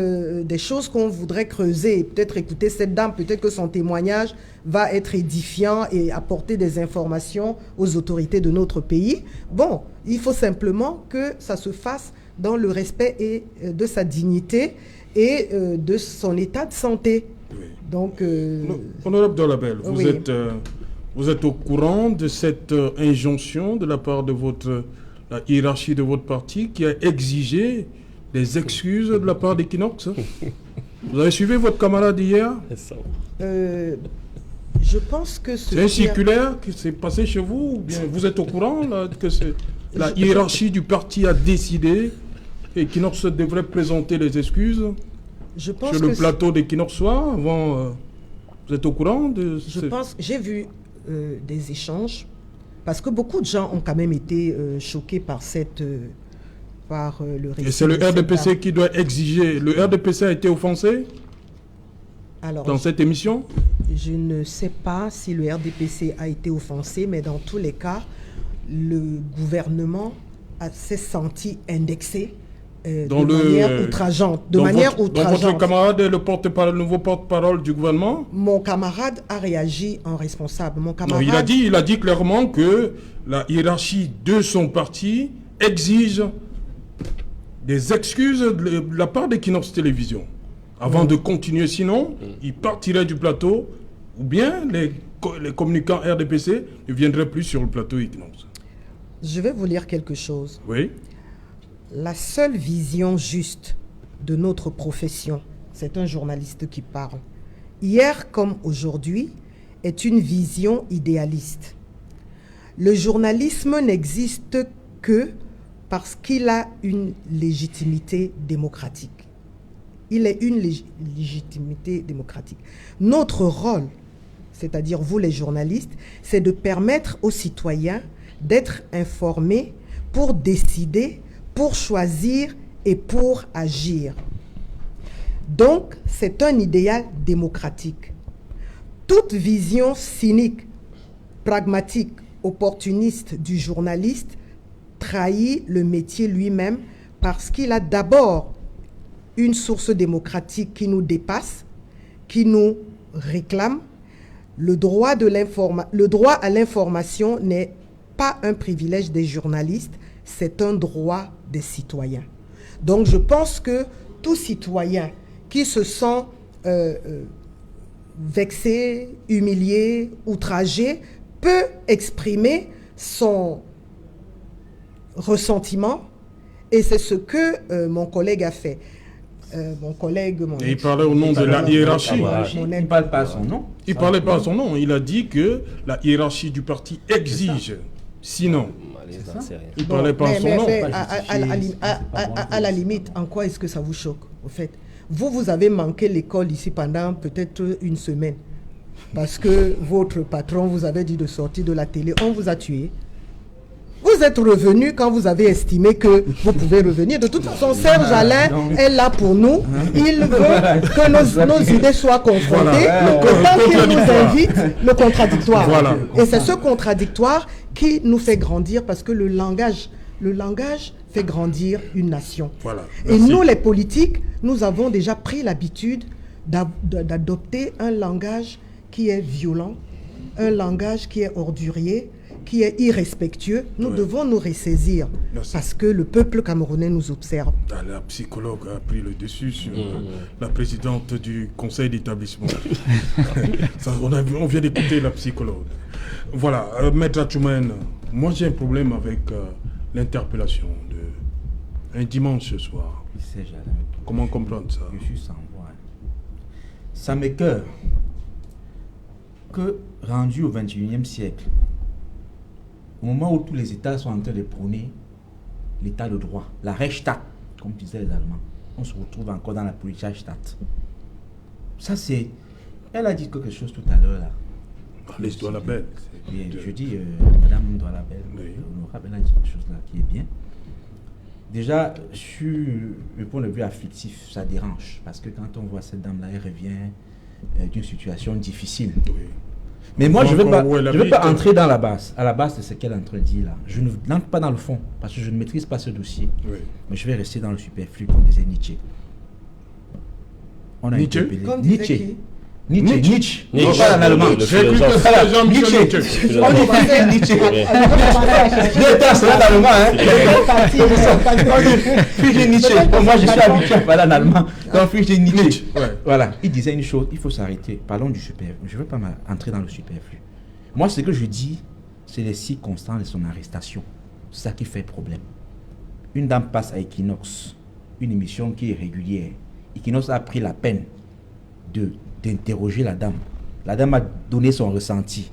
des choses qu'on voudrait creuser, peut-être écouter cette dame, peut-être que son témoignage va être édifiant et apporter des informations aux autorités de notre pays. Bon, il faut simplement que ça se fasse dans le respect de sa dignité et de son état de santé. Oui. Donc, Honorable Douala Bel, oui. Vous êtes au courant de cette injonction de la part de la hiérarchie de votre parti qui a exigé des excuses de la part d'Equinox? Vous avez suivi votre camarade hier? Je pense que c'est un circulaire qui s'est passé chez vous, ou bien vous êtes au courant là, que la hiérarchie du parti a décidé qu'Equinox devrait présenter les excuses sur le plateau d'Equinox Soir avant. Vous êtes au courant de j'ai vu des échanges, parce que beaucoup de gens ont quand même été choqués par le récit. Et c'est le RDPC qui doit exiger. Le RDPC a été offensé dans cette émission? Je ne sais pas si le RDPC a été offensé, mais dans tous les cas, le gouvernement s'est senti indexé de manière outrageante. Donc votre camarade est le nouveau porte-parole du gouvernement? Mon camarade a réagi en responsable. Non, il a dit clairement que la hiérarchie de son parti exige des excuses de la part d'Equinox Télévision avant de continuer. Sinon, il partirait du plateau, ou bien les communicants RDPC ne viendraient plus sur le plateau Equinox. Je vais vous lire quelque chose. Oui. La seule vision juste de notre profession, c'est un journaliste qui parle, hier comme aujourd'hui, est une vision idéaliste. Le journalisme n'existe que parce qu'il a une légitimité démocratique. Il est une légitimité démocratique. Notre rôle, c'est-à-dire vous les journalistes, c'est de permettre aux citoyens d'être informés pour décider, pour choisir et pour agir. Donc, c'est un idéal démocratique. Toute vision cynique, pragmatique, opportuniste du journaliste trahit le métier lui-même parce qu'il a d'abord une source démocratique qui nous dépasse, qui nous réclame. Le droit à l'information n'est pas un privilège des journalistes, c'est un droit des citoyens. Donc je pense que tout citoyen qui se sent vexé, humilié, outragé, peut exprimer son ressentiment, et c'est ce que mon collègue a fait. Il parlait au nom de la hiérarchie. Il ne parle pas à son nom. Il ne parlait pas à son nom. Il a dit que la hiérarchie du parti exige. Sinon, il ne parlait pas à son nom. À la limite, en quoi est-ce que ça vous choque, au fait? Vous avez manqué l'école ici pendant peut-être une semaine. Parce que votre patron vous avait dit de sortir de la télé. On vous a tué. Vous êtes revenu quand vous avez estimé que vous pouvez revenir. De toute façon, Serge Alain est là pour nous. Il veut que nos idées soient confrontées. Tant qu'il nous invite, le contradictoire. Voilà. Et c'est ce contradictoire qui nous fait grandir, parce que le langage fait grandir une nation. Voilà. Et nous, les politiques, nous avons déjà pris l'habitude d'adopter un langage qui est violent, un langage qui est ordurier, qui est irrespectueux. Nous devons nous ressaisir. Merci. Parce que le peuple camerounais nous observe. La psychologue a pris le dessus sur la présidente du conseil d'établissement. On vient d'écouter la psychologue. Voilà, Maître Atchoumen, moi j'ai un problème avec l'interpellation un dimanche ce soir. Comment comprendre ça? Je suis sans voix. Ça m'écoeure que, rendu au XXIe siècle, au moment où tous les États sont en train de prôner l'état de droit, la Rechtsstaat, comme disaient les Allemands, on se retrouve encore dans la Polizeistaat. Ça c'est... Elle a dit quelque chose tout à l'heure là. Alice Douala Bel. Je dis, Madame Douala Bel, honorable, elle a dit quelque chose là qui est bien. Déjà, sur le point de vue afflictif, ça dérange. Parce que quand on voit cette dame-là, elle revient d'une situation difficile. Oui. Mais moi, je ne veux pas entrer dans la base. À la base de ce qu'elle est en train de dire là. Je n'entre pas dans le fond parce que je ne maîtrise pas ce dossier. Oui. Mais je vais rester dans le superflu comme disait Nietzsche. On a interpellé Nietzsche. Nietzsche. Non, pas en allemand. J'ai cru que c'était Jean-Michel Nietzsche. On dit Nietzsche. C'est en allemand, Friedrich Nietzsche. Moi, je suis habitué à parler en allemand. Donc, Friedrich Nietzsche. Voilà. Il disait une chose, il faut s'arrêter. Parlons du superflu. Je ne veux pas entrer dans le superflu. Moi, ce que je dis, c'est les circonstances de son arrestation. C'est ça qui fait problème. Une dame passe à Equinox, une émission qui est régulière. Equinox a pris la peine d'interroger la dame. La dame a donné son ressenti.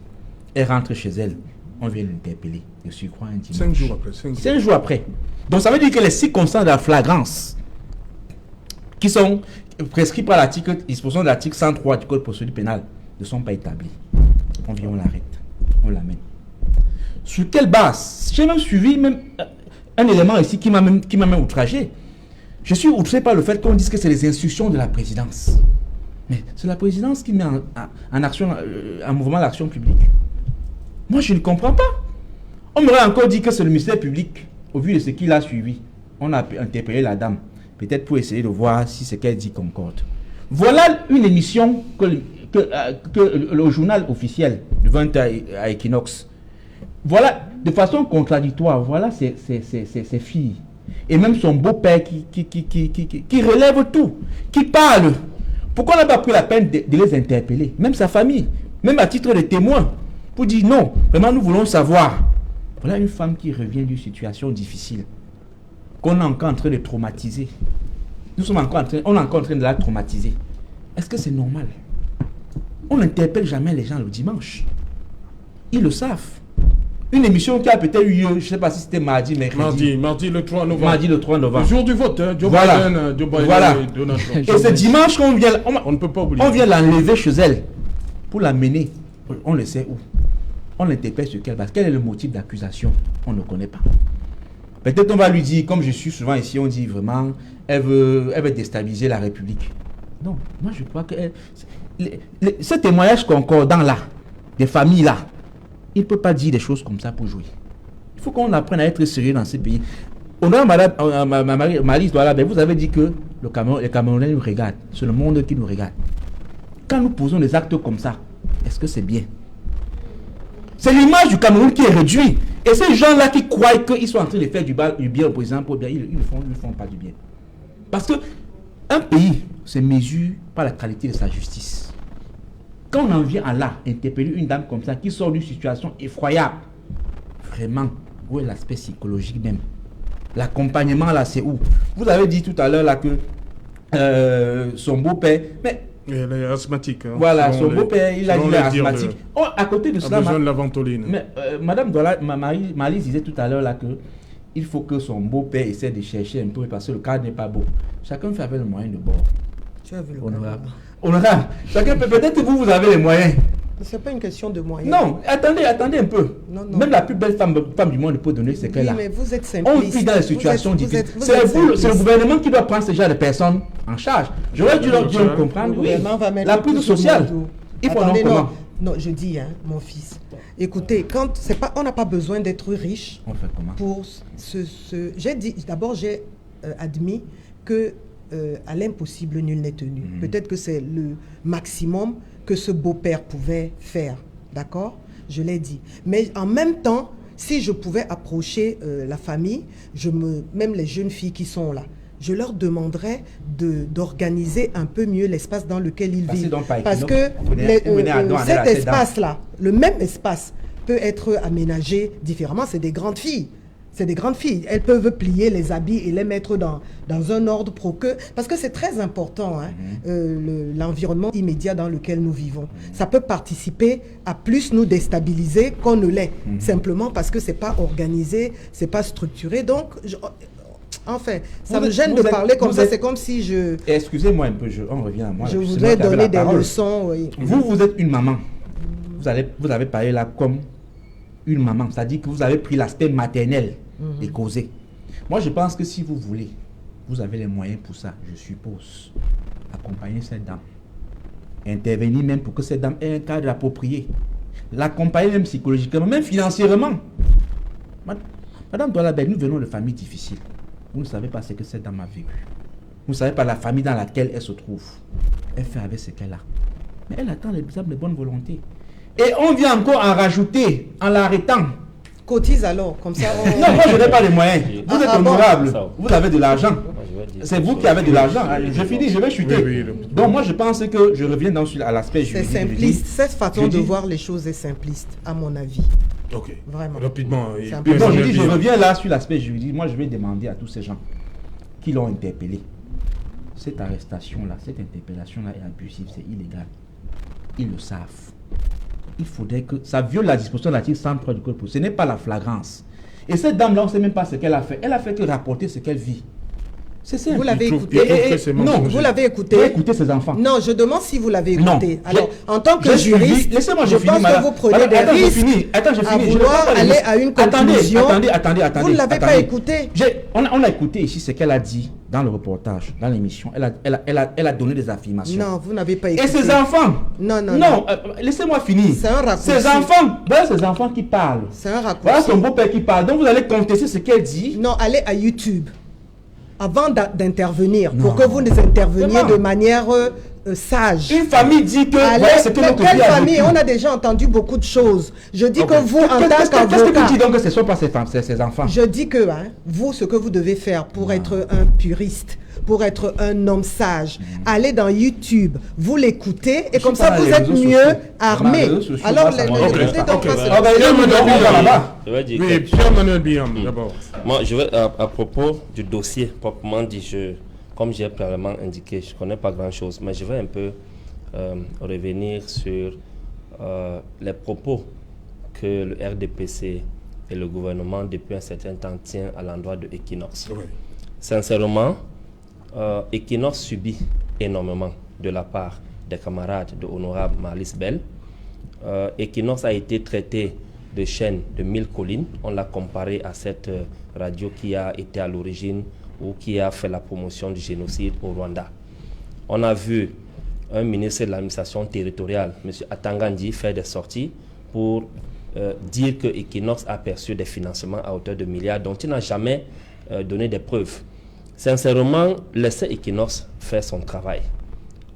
Elle rentre chez elle. On vient l'interpeller. Je suis crois un dimanche. 5 jours après. 5 jours après. Donc ça veut dire que les circonstances de la flagrance qui sont prescrites par l'article, disposition de l'article 103 du Code de procédure pénale ne sont pas établies. On vient, on l'arrête. On l'amène. Sur quelle base? J'ai même suivi un élément ici qui m'a même outragé. Je suis outré par le fait qu'on dise que c'est les instructions de la présidence. Mais c'est la présidence qui met en action, en mouvement l'action publique. Moi, je ne comprends pas. On m'aurait encore dit que c'est le ministère public, au vu de ce qu'il a suivi. On a interpellé la dame, peut-être pour essayer de voir si ce qu'elle dit concorde. Voilà une émission que le journal officiel de 20h à Equinox. Voilà, de façon contradictoire, voilà ses filles. Et même son beau-père qui relève tout, qui parle. Pourquoi on n'a pas pris la peine de les interpeller? Même sa famille, même à titre de témoin, pour dire non, vraiment nous voulons savoir. Voilà une femme qui revient d'une situation difficile, qu'on est encore en train de traumatiser. On est encore en train de la traumatiser. Est-ce que c'est normal? On n'interpelle jamais les gens le dimanche. Ils le savent. Une émission qui a peut-être eu lieu, je ne sais pas si c'était mardi, mercredi. Mardi le 3 novembre. Mardi le 3 novembre. Le jour du vote, hein, Joe Biden voilà. Et Donald Trump. Et ce dimanche, on ne peut pas oublier. On vient l'enlever chez elle pour l'amener. On le sait où. On l'interpelle sur quelle base. Quel est le motif d'accusation? On ne connaît pas. Peut-être on va lui dire, comme je suis souvent ici, on dit vraiment, elle veut déstabiliser la République. Non, moi je crois que ce témoignage concordant là, des familles là, il ne peut pas dire des choses comme ça pour jouer. Il faut qu'on apprenne à être sérieux dans ces pays. On a Malice Douala, vous avez dit que les Camerounais nous regardent. C'est le monde qui nous regarde. Quand nous posons des actes comme ça, est-ce que c'est bien? C'est l'image du Cameroun qui est réduite. Et ces gens-là qui croient qu'ils sont en train de faire du bien au président, ils ne font pas du bien. Parce qu'un pays se mesure par la qualité de sa justice. Quand on en vient à là, interpeller une dame comme ça, qui sort d'une situation effroyable, vraiment, où est l'aspect psychologique même? L'accompagnement là, c'est où? Vous avez dit tout à l'heure là que son beau-père... Mais elle est asthmatique. Hein, voilà, son beau-père, il a dit qu'il est asthmatique. Oh, à côté de cela... A besoin de la ventoline. Mais Madame Douala, Malice disait tout à l'heure là que il faut que son beau-père essaie de chercher un peu parce que le cadre n'est pas beau. Chacun fait avec le moyen de bord. Tu as vu le Honorable. Chacun peut, peut-être que vous avez les moyens. C'est pas une question de moyens. Non, attendez un peu. Non. Même la plus belle femme du monde peut donner ce qu'elle a. Mais vous êtes simpliste. On vit dans des situations difficiles. C'est le gouvernement qui doit prendre ce genre de personnes en charge. J'aurais dû leur comprendre. Oui. La prise sociale. Il faut comment? Non, je dis, mon fils. Écoutez, on n'a pas besoin d'être riche. On fait comment? Pour j'ai dit, d'abord, j'ai admis que à l'impossible, nul n'est tenu. Peut-être que c'est le maximum que ce beau-père pouvait faire. D'accord? Je l'ai dit. Mais en même temps, si je pouvais approcher la famille, même les jeunes filles qui sont là, je leur demanderais d'organiser un peu mieux l'espace dans lequel ils vivent. Parce que cet espace-là, le même espace, peut être aménagé différemment. C'est des grandes filles. C'est des grandes filles. Elles peuvent plier les habits et les mettre dans un ordre parce que c'est très important, l'environnement immédiat dans lequel nous vivons. Ça peut participer à plus nous déstabiliser qu'on ne l'est, simplement parce que c'est pas organisé, c'est pas structuré. Donc, enfin, ça me gêne de parler comme ça. C'est comme si je... Excusez-moi un peu, on revient à moi. Je voudrais donner des leçons. Oui. Vous êtes une maman. Vous avez parlé là comme une maman. C'est-à-dire que vous avez pris l'aspect maternel et causé. Moi, je pense que si vous voulez, vous avez les moyens pour ça, je suppose. Accompagner cette dame. Intervenir même pour que cette dame ait un cadre approprié. l'accompagner même psychologiquement, même financièrement. Madame Douala Belle, nous venons de familles difficiles. Vous ne savez pas ce que cette dame a vécu. Vous ne savez pas la famille dans laquelle elle se trouve. Elle fait avec ce qu'elle a. Mais elle attend l'exemple de bonne volonté. Et on vient encore en rajouter en l'arrêtant. Cotise alors, comme ça. Non, moi je n'ai pas les moyens. Vous êtes honorable. Vous avez de l'argent. C'est vous qui avez de l'argent. Je finis, je vais chuter. Donc moi je pense que je reviens à l'aspect juridique. C'est simpliste. Cette façon de voir les choses est simpliste, à mon avis. Ok. Vraiment. Rapidement. Donc je dis, je reviens là sur l'aspect juridique. Moi je vais demander à tous ces gens qui l'ont interpellé. Cette arrestation-là, cette interpellation-là est abusive, c'est illégal. Ils le savent. Il faudrait que ça viole la disposition de l'article 103 du Code pénal. Ce n'est pas la flagrance. Et cette dame-là, on ne sait même pas ce qu'elle a fait. Elle a fait que rapporter ce qu'elle vit. C'est simple. Vous l'avez écouté? Non, vous l'avez écouté? J'ai écouté ses enfants. Non, je demande si vous l'avez écouté. Non, alors, en tant que juriste, laissez-moi, je pense que vous prenez des risques à vouloir aller à une conclusion. Attendez. Vous ne l'avez pas écouté. On a écouté ici ce qu'elle a dit dans le reportage, dans l'émission. Elle a donné des affirmations. Non, vous n'avez pas écouté. Et ses enfants. Non, laissez-moi finir. C'est un raccourci. Ses enfants qui parlent. C'est un raccourci. Voilà son beau-père qui parle. Donc vous allez contester ce qu'elle dit. Non, allez à YouTube. Avant d'intervenir, pour que vous nous interveniez de manière sage. Une famille dit que... Quelle famille? On a déjà entendu beaucoup de choses. Je dis que vous, en tant qu'avocat... Qu'est-ce que tu dis donc que ce ne sont pas ses enfants? Je dis que vous, ce que vous devez faire pour être un puriste, pour être un homme sage, allez dans YouTube, vous l'écoutez et comme ça vous êtes mieux armé. Alors, Pierre-Manuel Biam, d'abord. Moi, je vais à propos du dossier proprement dit, comme j'ai préalablement indiqué, je ne connais pas grand-chose, mais je vais un peu revenir sur les propos que le RDPC et le gouvernement depuis un certain temps tient à l'endroit de Equinox. Oui. Sincèrement, Equinox subit énormément de la part des camarades de Honorable Marlis Bell. Equinox a été traité de chaîne de 1000 collines. On l'a comparé à cette radio qui a été à l'origine ou qui a fait la promotion du génocide au Rwanda. On a vu un ministre de l'administration territoriale, M. Atangandi, faire des sorties pour dire que Equinox a perçu des financements à hauteur de milliards dont il n'a jamais donné des preuves. Sincèrement, laissez Equinox faire son travail.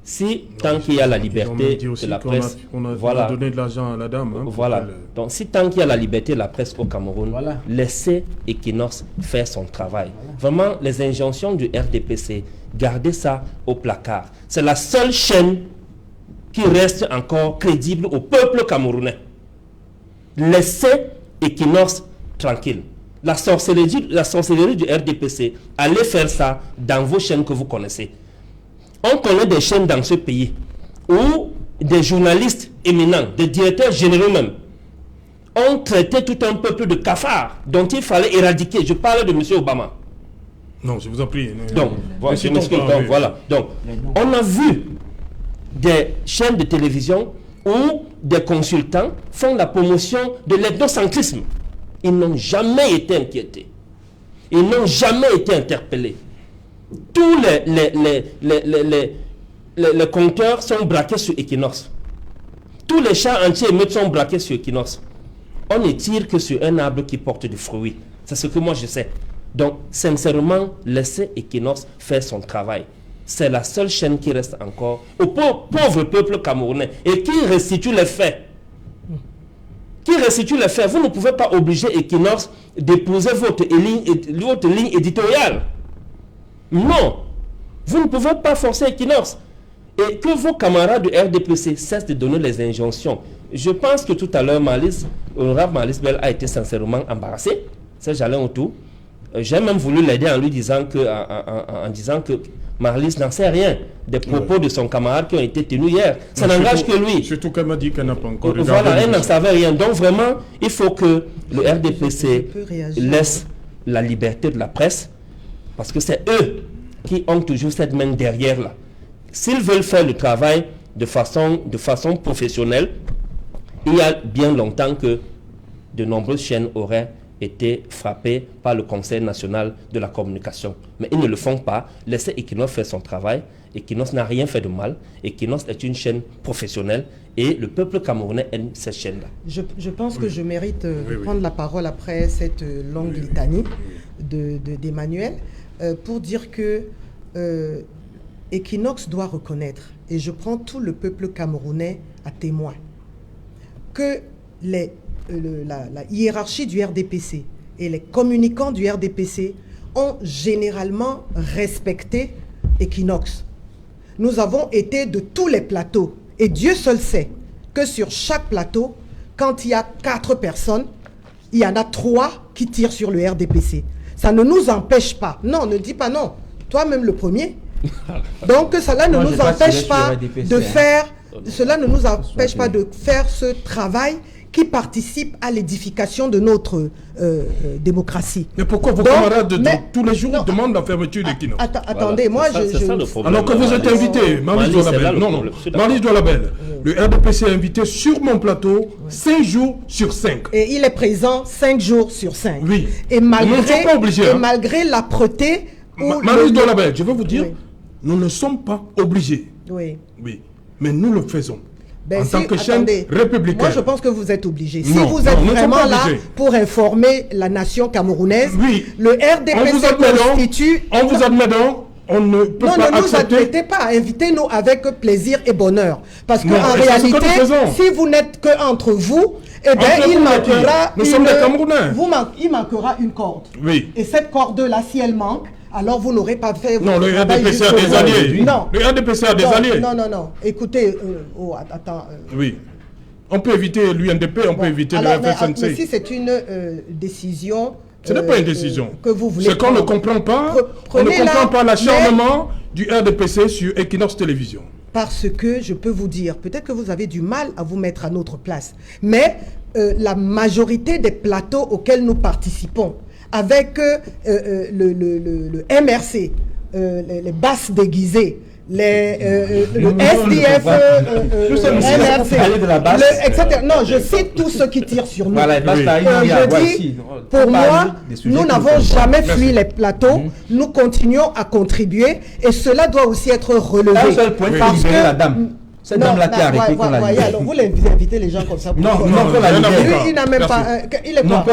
Si tant qu'il y a la liberté de la presse, on a donné de l'argent à la dame. Voilà. Donc si tant qu'il y a la liberté de la presse au Cameroun, laissez Equinox faire son travail. Vraiment, les injonctions du RDPC, gardez ça au placard. C'est la seule chaîne qui reste encore crédible au peuple camerounais. Laissez Equinox tranquille. La sorcellerie du RDPC, allez faire ça dans vos chaînes que vous connaissez. On connaît des chaînes dans ce pays où des journalistes éminents, des directeurs généraux même, ont traité tout un peuple de cafards dont il fallait éradiquer. Je parle de M. Obama. Non, je vous en prie. Donc, voilà. Donc, on a vu des chaînes de télévision où des consultants font la promotion de l'ethnocentrisme. Ils n'ont jamais été inquiétés. Ils n'ont jamais été interpellés. Tous les compteurs sont braqués sur Equinox. Tous les chats entiers sont braqués sur Equinox. On ne tire que sur un arbre qui porte du fruit. C'est ce que moi je sais. Donc, sincèrement, laissez Equinox faire son travail. C'est la seule chaîne qui reste encore au pauvre peuple camerounais et qui restitue les faits. Vous ne pouvez pas obliger Equinox d'épouser votre ligne éditoriale. Non, vous ne pouvez pas forcer Equinox. Et que vos camarades du RDPC cessent de donner les injonctions. Je pense que tout à l'heure, Honorable Marlis Bell a été sincèrement embarrassé. C'est j'allais autour. J'ai même voulu l'aider en lui disant que Marlis n'en sait rien des propos de son camarade qui ont été tenus hier. Ça n'engage que lui. Surtout qu'elle m'a dit qu'elle n'a pas encore regardé. Voilà, elle n'en savait rien. Donc vraiment, il faut que le RDPC laisse la liberté de la presse parce que c'est eux qui ont toujours cette main derrière là. S'ils veulent faire le travail de façon professionnelle, il y a bien longtemps que de nombreuses chaînes auraient été frappées par le Conseil national de la communication. Mais ils ne le font pas. Laissez Equinox faire son travail. Equinox n'a rien fait de mal. Equinox est une chaîne professionnelle Et le peuple camerounais aime cette chaîne-là. Je pense que je mérite de prendre la parole après cette longue litanie d'Emmanuel pour dire que Equinox doit reconnaître, et je prends tout le peuple camerounais à témoin, que la hiérarchie du RDPC et les communicants du RDPC ont généralement respecté Equinox. Nous avons été de tous les plateaux, et Dieu seul sait que sur chaque plateau, quand il y a 4 personnes, il y en a 3 qui tirent sur le RDPC. Ça ne nous empêche pas. Non, ne dis pas non. Toi-même le premier. Donc cela ne nous empêche pas de faire, cela ne nous empêche pas de faire ce travail qui participe à l'édification de notre démocratie. Mais pourquoi vos camarades tous les jours demandent la fermeture d'Equinox? Attendez, moi alors que vous êtes invité, Marlise Doualabel. Non, Marlise Doualabel. Le RDPC est invité sur mon plateau 5 jours sur 5. Et il est présent 5 jours sur 5. Oui. Et malgré l'âpreté... Marlise Doualabel, je veux vous dire, nous ne sommes pas obligés. Oui. Oui. Mais nous le faisons. En tant que chaîne républicaine. Moi, je pense que vous êtes obligés. Si vous êtes vraiment là pour informer la nation camerounaise, le RDPC constitue... On vous admet donc, on ne peut pas accepter... Non, ne nous admettez pas. Invitez-nous avec plaisir et bonheur. Parce qu'en réalité, si vous n'êtes qu'entre vous, eh bien, il manquera... Nous sommes des Camerounais. Il manquera une corde. Oui. Et cette corde-là, si elle manque, alors vous n'aurez pas fait... Non, le RDPC a des alliés. Non. Le RDPC a des alliés. Non. Écoutez, attends. Oui. On peut éviter l'UNDP, on peut éviter le FSNC. Mais si c'est une décision... Ce n'est pas une décision. Que vous voulez c'est qu'on ne comprend pas, on ne comprend pas l'acharnement du RDPC sur Equinox Télévision. Parce que je peux vous dire, peut-être que vous avez du mal à vous mettre à notre place, mais la majorité des plateaux auxquels nous participons, avec le MRC, les basses déguisées, le SDF, MRC, etc. Non, je cite tous ceux qui tirent sur nous. Je dis, pour moi, nous n'avons jamais fui les plateaux, nous continuons à contribuer, et cela doit aussi être relevé. Parce que la dame. Cette dame-là qui a arrêté qu'on l'a libérée. Alors vous invitez les gens comme ça. Non, qu'on la libère. Lui, il n'a même pas... Il est quoi?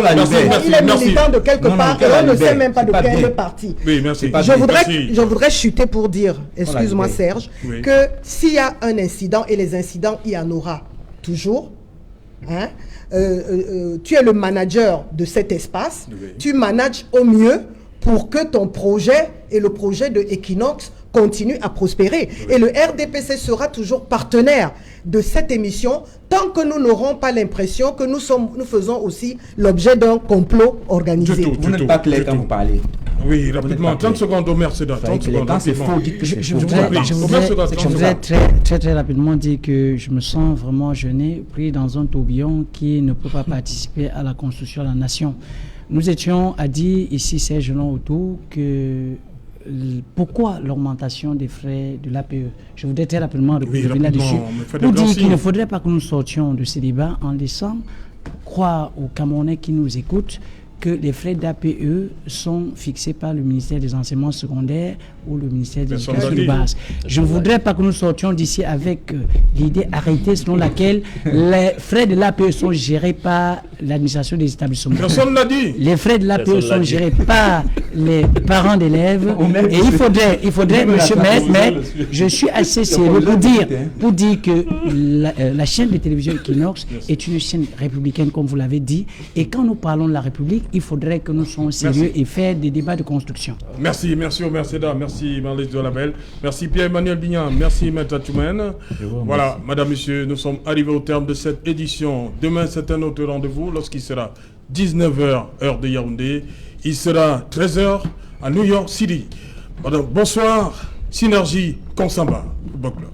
Il est militant de quelque part et on ne sait même pas de quel parti. Oui, merci. Je voudrais chuter pour dire, excuse-moi Serge, que s'il y a un incident, et les incidents, il y en aura toujours, hein, tu es le manager de cet espace, tu manages au mieux pour que ton projet et le projet de Equinox continue à prospérer. Et le RDPC sera toujours partenaire de cette émission tant que nous n'aurons pas l'impression que nous faisons aussi l'objet d'un complot organisé. Vous n'êtes pas clair quand vous parlez. Oui, rapidement, 30 secondes, Omer Seda. 30 secondes, je voudrais très rapidement dire que je me sens vraiment gêné, pris dans un tourbillon qui ne peut pas participer à la construction de la nation. Nous étions à dire ici, ces jeunes autour, que pourquoi l'augmentation des frais de l'APE? Je voudrais très rapidement revenir là-dessus pour dire qu'il ne faudrait pas que nous sortions de ce débat en laissant croire aux Camerounais qui nous écoutent que les frais d'APE sont fixés par le ministère des Enseignements secondaires ou le ministère de l'Éducation de base. Je ne voudrais pas que nous sortions d'ici avec l'idée arrêtée selon laquelle les frais de l'APE sont gérés par l'administration des établissements. Personne l'a dit. Les frais de l'APE sont gérés par les parents d'élèves. Et il faudrait, monsieur Maître, je suis assez sérieux pour dire que la chaîne de télévision Equinox est une chaîne républicaine, comme vous l'avez dit. Et quand nous parlons de la République, il faudrait que nous soyons sérieux et faire des débats de construction. Merci Omer Seda, merci Marlise Doualabel, merci Pierre-Emmanuel Bignam, merci Maître Atchoumène. Voilà, madame, monsieur, nous sommes arrivés au terme de cette édition. Demain, c'est un autre rendez-vous lorsqu'il sera 19h, heure de Yaoundé. Il sera 13h à New York City. Bonsoir, Synergie Consamba, Football Club.